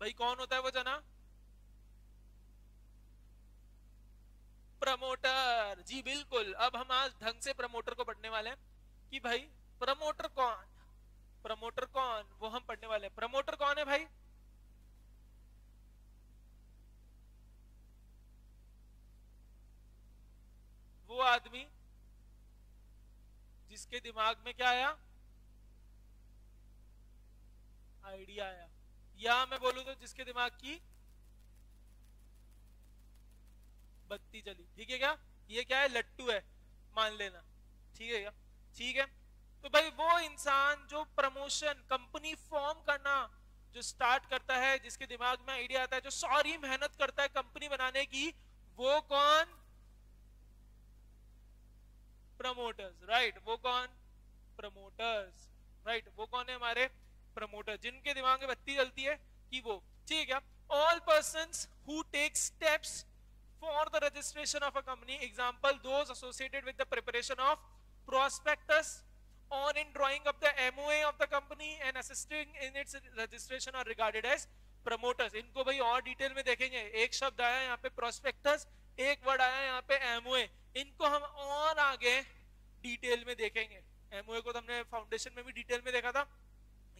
भाई कौन होता है वो जना? प्रमोटर। जी बिल्कुल। अब हम आज ढंग से प्रमोटर को पढ़ने वाले हैं कि भाई प्रमोटर कौन, प्रमोटर कौन, वो हम पढ़ने वाले हैं। प्रमोटर कौन है भाई? वो आदमी जिसके दिमाग में क्या आया? आइडिया आया, या मैं बोलूं तो जिसके दिमाग की बत्ती जली। ठीक है क्या? ये क्या है? लट्टू है, मान लेना। ठीक है क्या? ठीक है। तो भाई वो इंसान जो प्रमोशन, कंपनी फॉर्म करना जो स्टार्ट करता है, जिसके दिमाग में आइडिया आता है, जो सारी मेहनत करता है कंपनी बनाने की, वो कौन? प्रमोटर्स। राइट, वो कौन? प्रमोटर्स। राइट, वो कौन है? हमारे प्रमोटर, जिनके दिमाग में बत्ती जलती है कि वो। ठीक है। All persons who take steps for the registration of a company, example those associated with the preparation of prospectus or in drawing up the MOA of the company and assisting in its registration are regarded as promoters। इनको भाई और detail में देखेंगे। एक शब्द आया यहाँ पे prospectus, एक वर्ड आया यहाँ पे MOA, इनको हम और आगे डिटेल में देखेंगे। MOA को तो हमने फाउंडेशन में भी डिटेल में देखा था,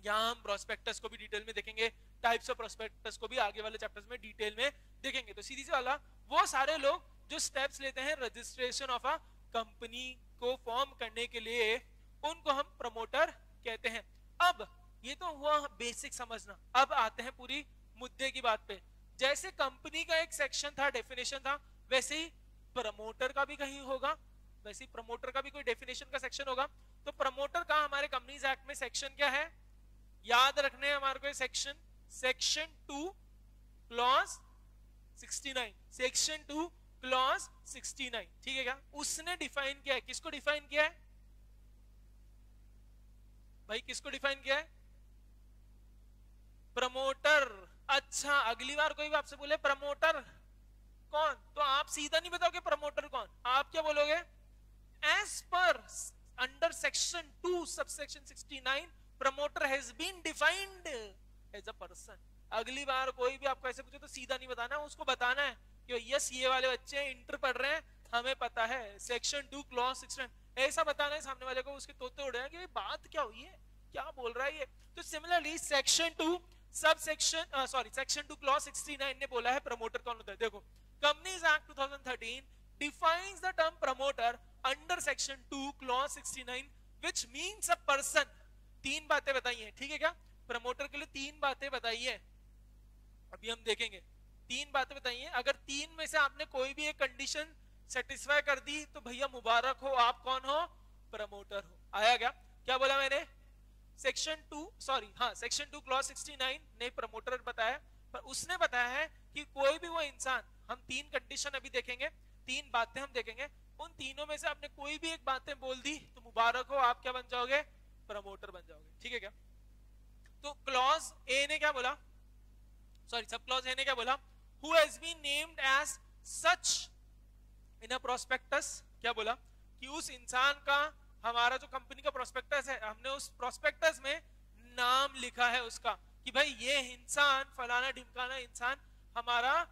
यहाँ हम प्रोस्पेक्टस को भी डिटेल में देखेंगे, टाइप्स ऑफ प्रोस्पेक्टस को भी आगे वाले चैप्टर्स में डिटेल में देखेंगे। तो सीधी सी वाला, वो सारे लोग जो स्टेप्स लेते हैं रजिस्ट्रेशन ऑफ अ कंपनी को फॉर्म करने के लिए, उनको हम प्रमोटर कहते हैं। अब ये तो हुआ बेसिक समझना। अब आते हैं पूरी मुद्दे की बात पे। जैसे कंपनी का एक सेक्शन था, डेफिनेशन था, वैसे ही प्रमोटर का भी कहीं होगा, वैसे ही प्रमोटर का भी कोई डेफिनेशन का सेक्शन होगा। तो प्रमोटर का हमारे कंपनीज एक्ट में सेक्शन क्या है? याद रखने हैं हमारे को section, section 2 clause 69, section 2 clause 69। ठीक है क्या? उसने डिफाइन किया है, किसको डिफाइन किया है भाई? किसको डिफाइन किया है? प्रमोटर। अच्छा, अगली बार कोई भी आपसे बोले प्रमोटर कौन, तो आप सीधा नहीं बताओगे प्रमोटर कौन, आप क्या बोलोगे? As per under section 2 subsection 69 promoter has been defined as a person. अगली बार कोई भी आपको ऐसे पूछे तो सीधा नहीं बताना, उसको बताना है कि यस ये वाले बच्चे इंटर पढ़ रहे हैं, हमें पता है सेक्शन 2 क्लॉज 69, ऐसा बताना है सामने वाले को। उसके तोते उड़ रहे हैं कि बात क्या हुई है, क्या बोल रहा है ये। तो similarly section 2 sub section section 2 clause 69 ने बोला है प्रमोटर कौन होता है। देखो, companies act 2013 defines the term promoter under section 2 clause 69 which means a person. तीन बातें बताई हैं, ठीक है क्या? प्रमोटर के लिए तीन बातें बताई है, अभी हम देखेंगे। तीन बातें बताई हैं, अगर तीन में से आपने कोई भी एक कंडीशन सेटिस्फाई कर दी तो भैया मुबारक हो, आप कौन हो? प्रमोटर हो। आया क्या? क्या बोला मैंने? सेक्शन 2 क्लॉज 69 ने प्रमोटर बताया, पर उसने बताया है कि कोई भी वो इंसान, हम तीन कंडीशन अभी देखेंगे, तीन बातें हम देखेंगे, उन तीनों में से आपने कोई भी एक बातें बोल दी तो मुबारक हो, आप क्या बन जाओगे? प्रमोटर बन जाओगे। ठीक है क्या? तो क्लॉज ए ने क्या बोला, सब क्लॉज ए ने क्या बोला? Who has been named as such in a prospectus. क्या बोला? कि उस इंसान का, हमारा जो कंपनी का प्रोस्पेक्टस है, हमने उस प्रोस्पेक्टस में नाम लिखा है उसका कि भाई ये इंसान फलाना ढिमकाना इंसान हमारा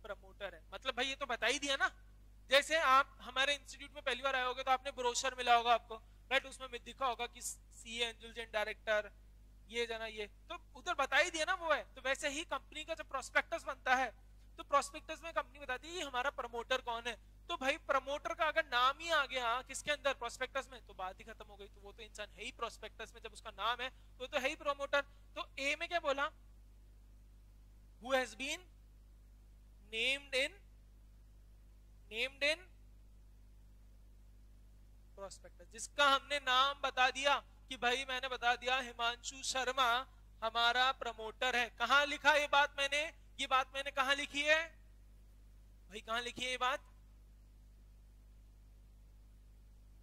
प्रमोटर है। मतलब भाई ये तो बता ही दिया ना। जैसे आप हमारे इंस्टीट्यूट में पहली बार आए होगे तो आपने ब्रोशर मिला होगा आपको, राइट? उसमें दिखा होगा कि सीए इंटेलिजेंट डायरेक्टर, ये जना, ये तो उधर बता ही दिया ना वो है। तो वैसे ही कंपनी का जब प्रोस्पेक्टस बनता है तो प्रोस्पेक्टस में कंपनी बताती है हमारा प्रमोटर कौन है। तो भाई प्रमोटर का अगर नाम ही आ गया किसके अंदर? प्रोस्पेक्टस में, तो बात ही खत्म हो गई। तो वो तो इंसान है ही प्रोस्पेक्टस में, जब उसका नाम है तो है ही प्रमोटर। तो ए में क्या बोला? Who has been named in prospectus, जिसका हमने नाम बता दिया कि भाई मैंने बता दिया हिमांशु शर्मा हमारा प्रमोटर है। कहां लिखा ये बात मैंने? ये बात मैंने कहां लिखी है भाई? कहां लिखी है ये बात?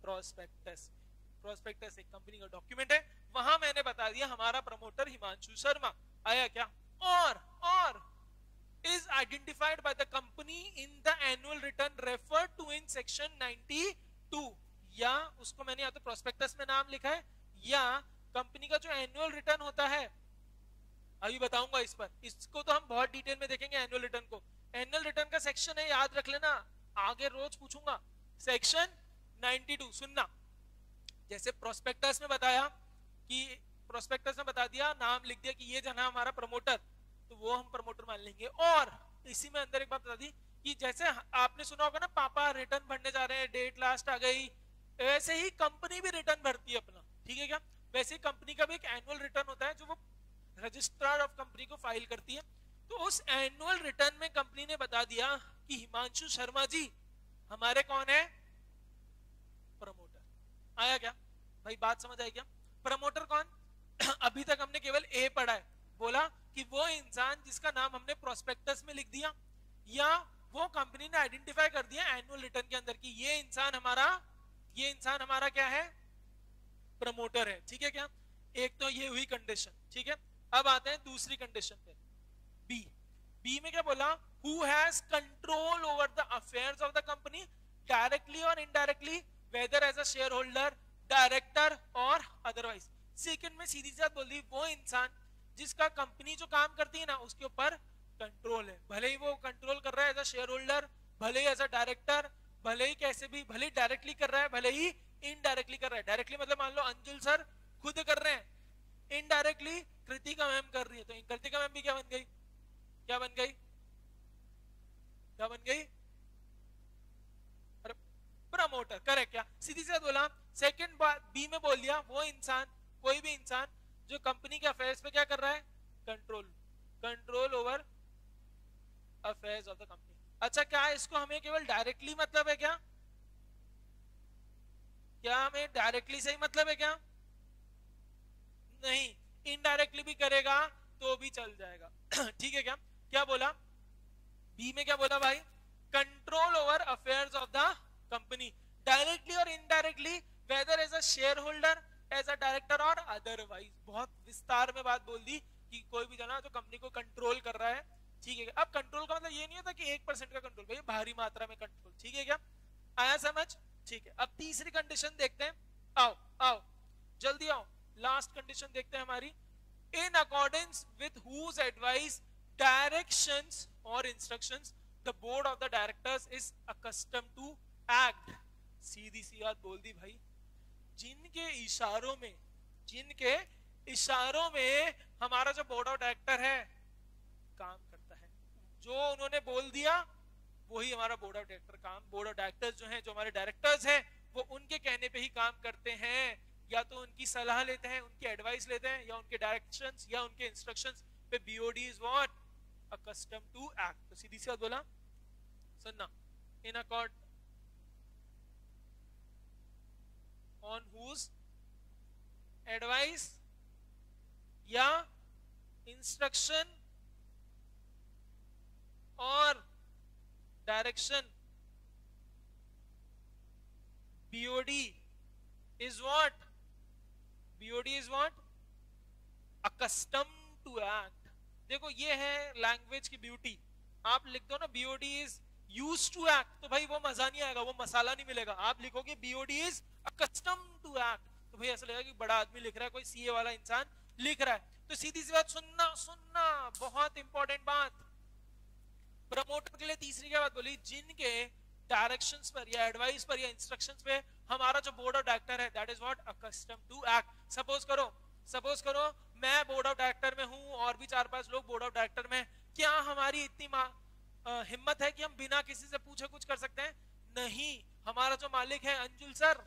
प्रोस्पेक्टस। प्रोस्पेक्टस एक कंपनी का डॉक्यूमेंट है, वहां मैंने बता दिया हमारा प्रमोटर हिमांशु शर्मा। आया क्या? और is identified by the company in the annual return referred to in section 92, या उसको मैंने या तो प्रोस्पेक्टस में नाम लिखा है या कंपनी का जो एनुअल रिटर्न होता है, अभी बताऊंगा इस पर, इसको तो हम बहुत डिटेल में देखेंगे एनुअल रिटर्न को। एनुअल रिटर्न का सेक्शन है, याद रख लेना, आगे रोज पूछूंगा, सेक्शन 92। सुनना, जैसे प्रोस्पेक्टस में बताया कि प्रोस्पेक्टस में बता दिया, नाम लिख दिया कि ये जना हमारा प्रमोटर, तो वो हम प्रमोटर मान लेंगे। और इसी में अंदर एक बात बता दी कि जैसे आपने सुना होगा ना, पापा रिटर्न भरने जा रहे हैं, डेट लास्ट आ गई, वैसे ही कंपनी भी रिटर्न भरती है अपना, ठीक है क्या? वैसे ही कंपनी का भी एक एनुअल रिटर्न होता है जो वो रजिस्ट्रार ऑफ कंपनी को फाइल करती है। तो उस एनुअल रिटर्न में कंपनी ने बता दिया कि हिमांशु शर्मा जी हमारे कौन है? प्रमोटर। आया क्या भाई, बात समझ आई क्या? प्रमोटर कौन? अभी तक हमने केवल ए पढ़ा है, बोला कि वो इंसान जिसका नाम हमने प्रोस्पेक्टस में लिख दिया या वो कंपनी ने आइडेंटिफाई कर दिया एनुअल रिटर्न के अंदर कि ये इंसान हमारा क्या है? प्रमोटर है, ठीक है क्या? एक तो ये हुई कंडीशन, ठीक है। अब आते हैं दूसरी कंडीशन पे, बी में क्या बोला? Who has control over the affairs of the company directly और indirectly, whether as a share holder, director और अदरवाइज। सेकंड में सीधी सी बात बोल दी, वो इंसान जिसका कंपनी जो काम करती है ना उसके ऊपर कंट्रोल है, भले ही वो कंट्रोल कर रहा है एज अ शेयर होल्डर, भले ही एज अ डायरेक्टर, भले ही कैसे भी, भले ही डायरेक्टली कर रहा है, भले ही इनडायरेक्टली कर रहा है। डायरेक्टली मतलब मान लो अंजुल सर खुद कर रहे हैं, इनडायरेक्टली कृतिका मैम कर रही है, तो कृतिका मैम भी क्या बन गई? क्या बन गई? क्या बन गई? प्रमोटर, करेक्ट क्या? सीधी सी बात बोला। सेकंड बात बी में बोल दिया, वो इंसान, कोई भी इंसान जो कंपनी के अफेयर्स पे क्या कर रहा है? Control over affairs of the company. अच्छा, क्या इसको हमें केवल डायरेक्टली मतलब है क्या? क्या हमें डायरेक्टली से ही मतलब है क्या? नहीं, इनडायरेक्टली भी करेगा तो भी चल जाएगा। ठीक है क्या? क्या बोला बी में? क्या बोला भाई? Control over affairs of the company directly और indirectly, whether as a share holder, as a director और अदरवाइज। बहुत विस्तार में बात बोल दी कि कोई भी जना जो कंपनी को कंट्रोल कर रहा है, ठीक है। अब कंट्रोल का मतलब ये नहीं होता कि 1% का कंट्रोल, भाई भारी मात्रा में कंट्रोल, ठीक है क्या? आया समझ? ठीक है। अब तीसरी कंडीशन देखते हैं, आओ जल्दी आओ, लास्ट कंडीशन देखते हैं हमारी। In accordance with whose advice, directions और instructions the board of the directors is accustomed to act. सीधी सी बात बोल दी भाई, जिनके इशारों में हमारा जो बोर्ड ऑफ डायरेक्टर है काम करता है, जो उन्होंने बोल दिया वही हमारा बोर्ड ऑफ डायरेक्टर काम, बोर्ड ऑफ डायरेक्टर्स जो हैं, जो हमारे डायरेक्टर्स हैं, वो उनके कहने पे ही काम करते हैं, या तो उनकी सलाह लेते हैं, उनकी एडवाइस लेते हैं, या उनके डायरेक्शंस या उनके इंस्ट्रक्शंस पे BOD is what? Accustom to act. तो सीधी सी बात बोला, सुनना, in accord on whose advice या इंस्ट्रक्शन और direction BOD is what? BOD is what? Accustomed to act। देखो ये है लैंग्वेज की ब्यूटी। आप लिख दो ना BOD is used to act, तो भाई वो मजा नहीं आएगा, वो मसाला नहीं मिलेगा। आप लिखोगे BOD is accustomed to act, तो भाई ऐसा लगेगा कि बड़ा आदमी लिख रहा है, कोई सीए वाला इंसान लिख रहा है। तो सीधी सी बात सुनना, बहुत इंपॉर्टेंट बात। प्रमोटर के लिए तीसरी क्या बात बोली? जिनके डायरेक्शंस पर या एडवाइस पर या इंस्ट्रक्शंस पे हमारा जो बोर्ड ऑफ डायरेक्टर है, that is what? Accustom to act. Suppose करो मैं बोर्ड ऑफ डायरेक्टर में हूं और भी 4-5 लोग बोर्ड ऑफ डायरेक्टर में, क्या हमारी इतनी हिम्मत है कि हम बिना किसी से पूछे कुछ कर सकते हैं? नहीं। हमारा जो मालिक है अंजुल सर,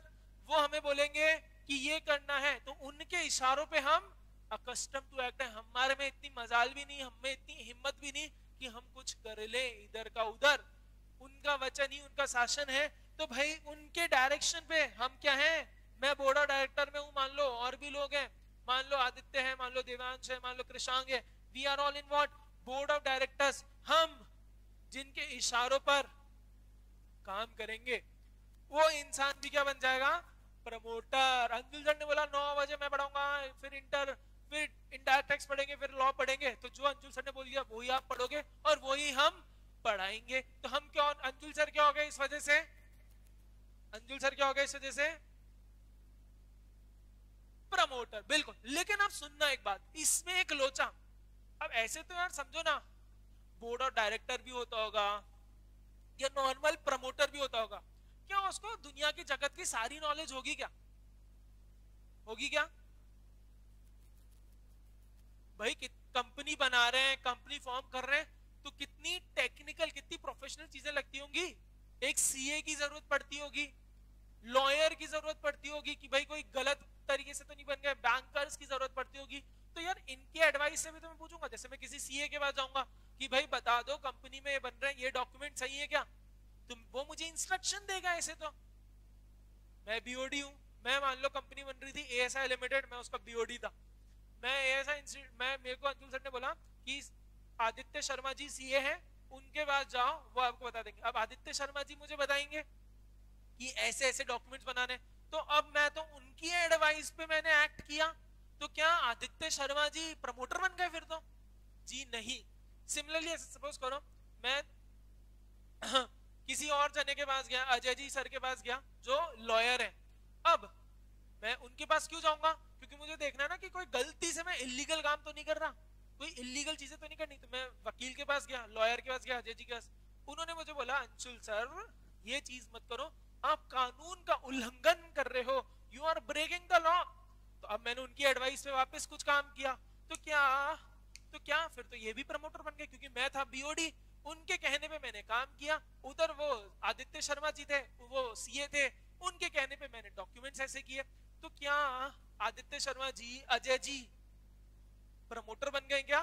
वो हमें बोलेंगे कि ये करना है, तो उनके इशारों पे हम अकस्टम टू एक्ट है। हमारे में इतनी मजाल भी नहीं, हमें इतनी हिम्मत भी नहीं कि हम कुछ कर ले इधर का उधर। उनका वचन ही उनका शासन है, तो भाई उनके डायरेक्शन पे हम क्या हैं? मैं बोर्ड ऑफ डायरेक्टर में हूं, मान लो और भी लोग हैं, मान लो आदित्य है, मान लो देवांश है, मान लो कृषांग है, we are all in what? Board of directors. हम जिनके इशारों पर काम करेंगे वो इंसान भी क्या बन जाएगा? प्रमोटर। अंजुल सर ने बोला 9 बजे मैं पढ़ाऊंगा, फिर इनडायरेक्ट टैक्स पढ़ेंगे, फिर लॉ पढ़ेंगे, तो जो अंजुल सर ने बोल दिया वही आप पढ़ोगे और वही हम पढ़ाएंगे। तो हम क्या, अंजुल सर क्या हो गए इस वजह से? अंजुल सर क्या हो गए इस वजह से? प्रमोटर, बिल्कुल। लेकिन आप सुनना एक बात, इसमें एक लोचा। अब ऐसे तो यार समझो ना, बोर्ड ऑफ डायरेक्टर भी होता होगा या नॉर्मल प्रमोटर भी होता होगा, क्या उसको दुनिया की जगत की सारी नॉलेज होगी क्या? होगी क्या भाई? कंपनी बना रहे हैं, कंपनी फॉर्म कर रहे हैं, तो कितनी टेक्निकल, कितनी प्रोफेशनल चीजें लगती होंगी। एक सीए की जरूरत पड़ती होगी, लॉयर की जरूरत पड़ती होगी कि भाई कोई गलत तरीके से तो नहीं बन गए, बैंकर्स की जरूरत पड़ती होगी। तो यार इनकी एडवाइस से भी तो मैं पूछूंगा, जैसे मैं किसी सीए के पास जाऊंगा कि भाई बता दो कंपनी में ये बन रहे हैं, ये डॉक्यूमेंट सही है क्या, तो वो मुझे इंस्ट्रक्शन देगा। ऐसे तो मैं बीओडी हूं, मैं मान लो कंपनी बन रही थी एएसआई लिमिटेड, मैं उसका बीओडी था, मैं एएसआई, मैं मेरे को अंशुल सर ने बोला कि आदित्य शर्मा जी सीए हैं, उनके पास जाओ, वो आपको बता देंगे। अब आदित्य शर्मा जी मुझे बताएंगे कि ऐसे ऐसे डॉक्यूमेंट्स बनाने, तो अब मैं तो उनकी एडवाइस पे मैंने एक्ट किया, तो क्या आदित्य शर्मा जी प्रमोटर बन गए फिर? तो जी नहीं। सिमिलरली सपोज करो मैं किसी और जने के पास गया, अजय जी सर के पास गया जो लॉयर है। अब मैं उनके पास क्यों जाऊंगा? क्योंकि मुझे देखना है ना कि कोई गलती से मैं इलीगल काम तो नहीं कर रहा, कोई इलीगल चीजें तो नहीं करनी। तो मैं वकील के पास गया, लॉयर के पास गया, अजय जी के पास, उन्होंने मुझे बोला अंशुल सर ये चीज मत करो, आप कानून का उल्लंघन कर रहे हो, you are breaking the law. तो अब मैंने उनकी एडवाइस पे वापस कुछ काम किया, तो क्या फिर तो ये भी प्रमोटर बन गए, क्योंकि मैं था बीओडी, उनके कहने पे मैंने काम किया। उधर वो आदित्य शर्मा जी थे, वो सीए थे, उनके कहने पे मैंने डॉक्यूमेंट्स ऐसे किए। तो क्या आदित्य शर्मा जी, अजय जी प्रमोटर बन गए क्या?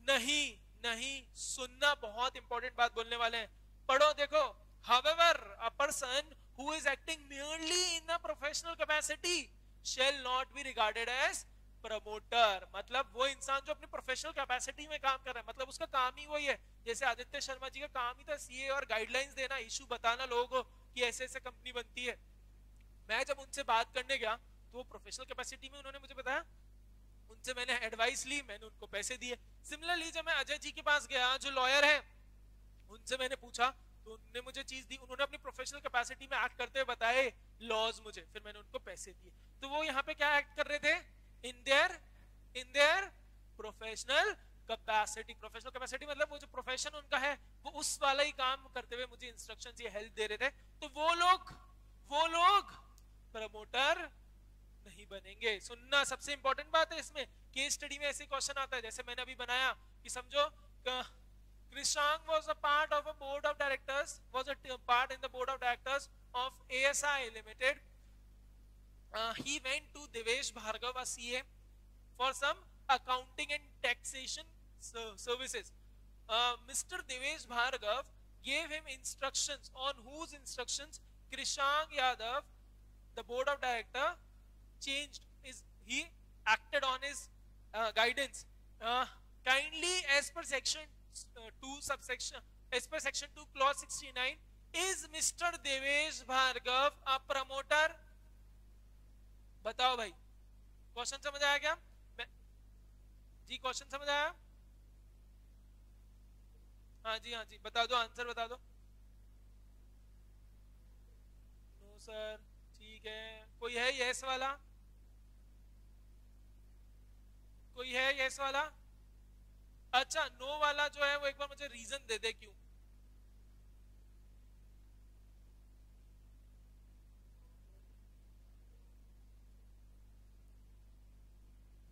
नहीं नहीं। सुनना, बहुत इंपॉर्टेंट बात बोलने वाले हैं, पढ़ो देखो। However, a person who is acting merely in a professional capacity shall not be regarded as promoter. मतलब वो इंसान जो अपनी प्रोफेशनल कैपेसिटी में काम कर रहा है, मतलब उसका काम ही वही है। जैसे आदित्य शर्मा जी का काम ही था सीए और गाइडलाइंस देना, इशू बताना लोगों को कि ऐसे ऐसे कंपनी बनती है। मैं जब उनसे बात करने गया तो वो प्रोफेशनल कैपेसिटी में उन्होंने मुझे बताया, उनसे मैंने एडवाइस ली, मैंने उनको पैसे दिए। सिमिलरली जब मैं अजय जी के पास गया जो लॉयर है, उनसे मैंने पूछा तो उन्होंने मुझे चीज दी, उन्होंने अपनी प्रोफेशनल कैपेसिटी में एक्ट करते हुए बताए लॉज मुझे, फिर मैंने उनको पैसे दिए। तो वो यहाँ पे क्या एक्ट कर रहे थे? In their professional capacity. Professional capacity मतलब वो जो प्रोफेशन उनका है वो उस वाला ही काम करते हुए मुझे इंस्ट्रक्शंस या हेल्प दे रहे थे। तो वो लोग प्रमोटर नहीं बनेंगे। सुनना, सबसे इंपॉर्टेंट बात है इसमें, केस स्टडी में ऐसे क्वेश्चन आता है जैसे मैंने अभी बनाया कि समझो Krishang was a part of a board of directors, was a part in the board of directors of ASI Limited. He went to Devesh Bhargav, a CA, for some accounting and taxation services. Mr. Devesh Bhargav gave him instructions, on whose instructions Krishang Yadav, the board of director, changed he acted on his guidance. Kindly, as per section 2 subsection, as per section 2 clause 69, is Mr. Devesh Bhargav a promoter? बताओ भाई, question समझ आया क्या? जी question समझ आया? हाँ जी बता दो, आंसर बता दो। नो सर, ठीक है। कोई है यस वाला? कोई है यस वाला? अच्छा, नो वाला जो है वो एक बार मुझे रीजन दे दे क्यों।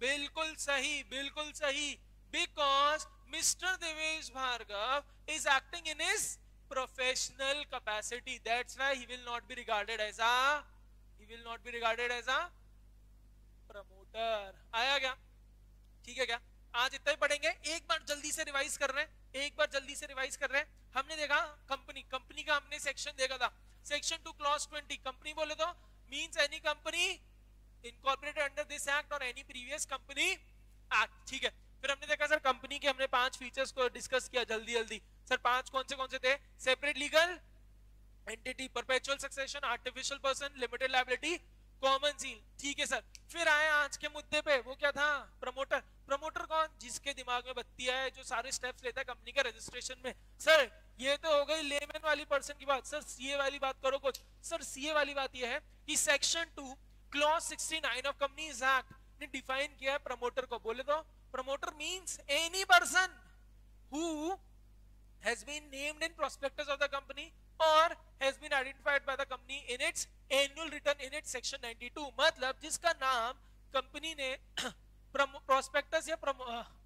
बिल्कुल सही, बिल्कुल सही। Because mister Devesh Bhargava is acting in his professional capacity, that's why he will not be regarded as a promoter. आया क्या? ठीक है क्या? आज इतना ही पढ़ेंगे। एक बार जल्दी से रिवाइज कर रहे हैं, हमने देखा कंपनी का हमने सेक्शन देखा था, सेक्शन 2 क्लॉज 20। कंपनी बोले तो means any company incorporated under this act और एनी प्रीवियस कंपनी एक्ट। ठीक है, फिर हमने देखा सर कंपनी के हमने 5 फीचर्स को डिस्कस किया जल्दी। सर 5 कौन से थे? Separate legal entity, perpetual succession, artificial person, limited liability, common seal. ठीक है सर, फिर आए आज के मुद्दे पे, वो क्या था? प्रमोटर। प्रमोटर कौन? जिसके दिमाग में बत्ती है, जो सारे स्टेप्स लेता है कंपनी का रजिस्ट्रेशन में। सर ये तो हो गई लेमैन वाली पर्सन की बात। सर सीए वाली बात करो कुछ। सर सीए वाली बात ये है कि section 2 clause 69 of companies act ने डिफाइन किया है प्रमोटर को, बोले तो promoter means any person who has been named in prospectus of the company or has been identified by the company in its annual return in its section 92. मतलब जिसका नाम company ने प्रोस्पेक्टस या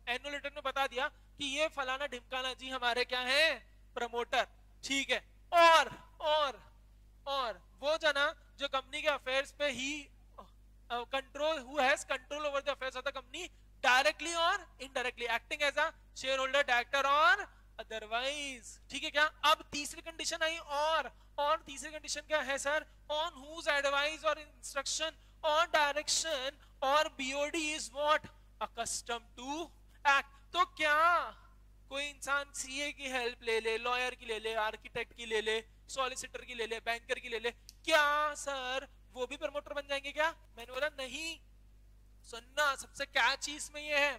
एनुअल रिटर्न में बता दिया कि ये फलाना ढिमकाना जी हमारे क्या है, प्रमोटर, ठीक है। और वो जना जो कंपनी के अफेयर्स पे ही control, who has control over the affairs of the company directly और indirectly, acting as a share holder, director और अदरवाइज, ठीक है क्या। अब तीसरी कंडीशन आई, और तीसरी कंडीशन क्या है सर, ऑन हुज एडवाइस और इंस्ट्रक्शन और डायरेक्शन और BOD is what accustom to act. तो क्या कोई इंसान सीए की हेल्प ले ले, लॉयर की ले ले, आर्किटेक्ट की ले ले, सॉलिसिटर की ले ले, बैंकर की ले ले, क्या सर वो भी प्रमोटर बन जाएंगे क्या? मैंने बोला नहीं। सुनना, सबसे क्या चीज में ये है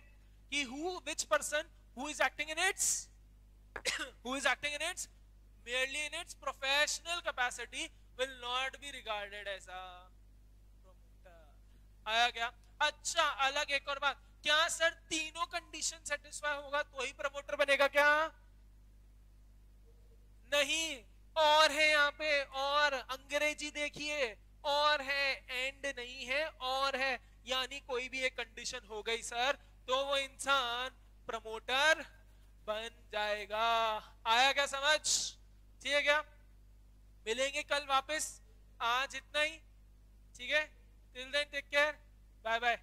कि who which person who is acting in its who is acting in its merely in its professional capacity will not be regarded as a promoter। आया क्या? अच्छा, अलग एक और बात, क्या सर तीनों कंडीशन सेटिस्फाई होगा तो ही प्रमोटर बनेगा क्या? नहीं, और है यहाँ पे, और अंग्रेजी देखिए, और है, एंड नहीं है, और है, यानी कोई भी एक कंडीशन हो गई सर तो वो इंसान प्रमोटर बन जाएगा। आया क्या समझ? ठीक है क्या? मिलेंगे कल वापस, आज इतना ही, ठीक है। Till then take care, bye bye.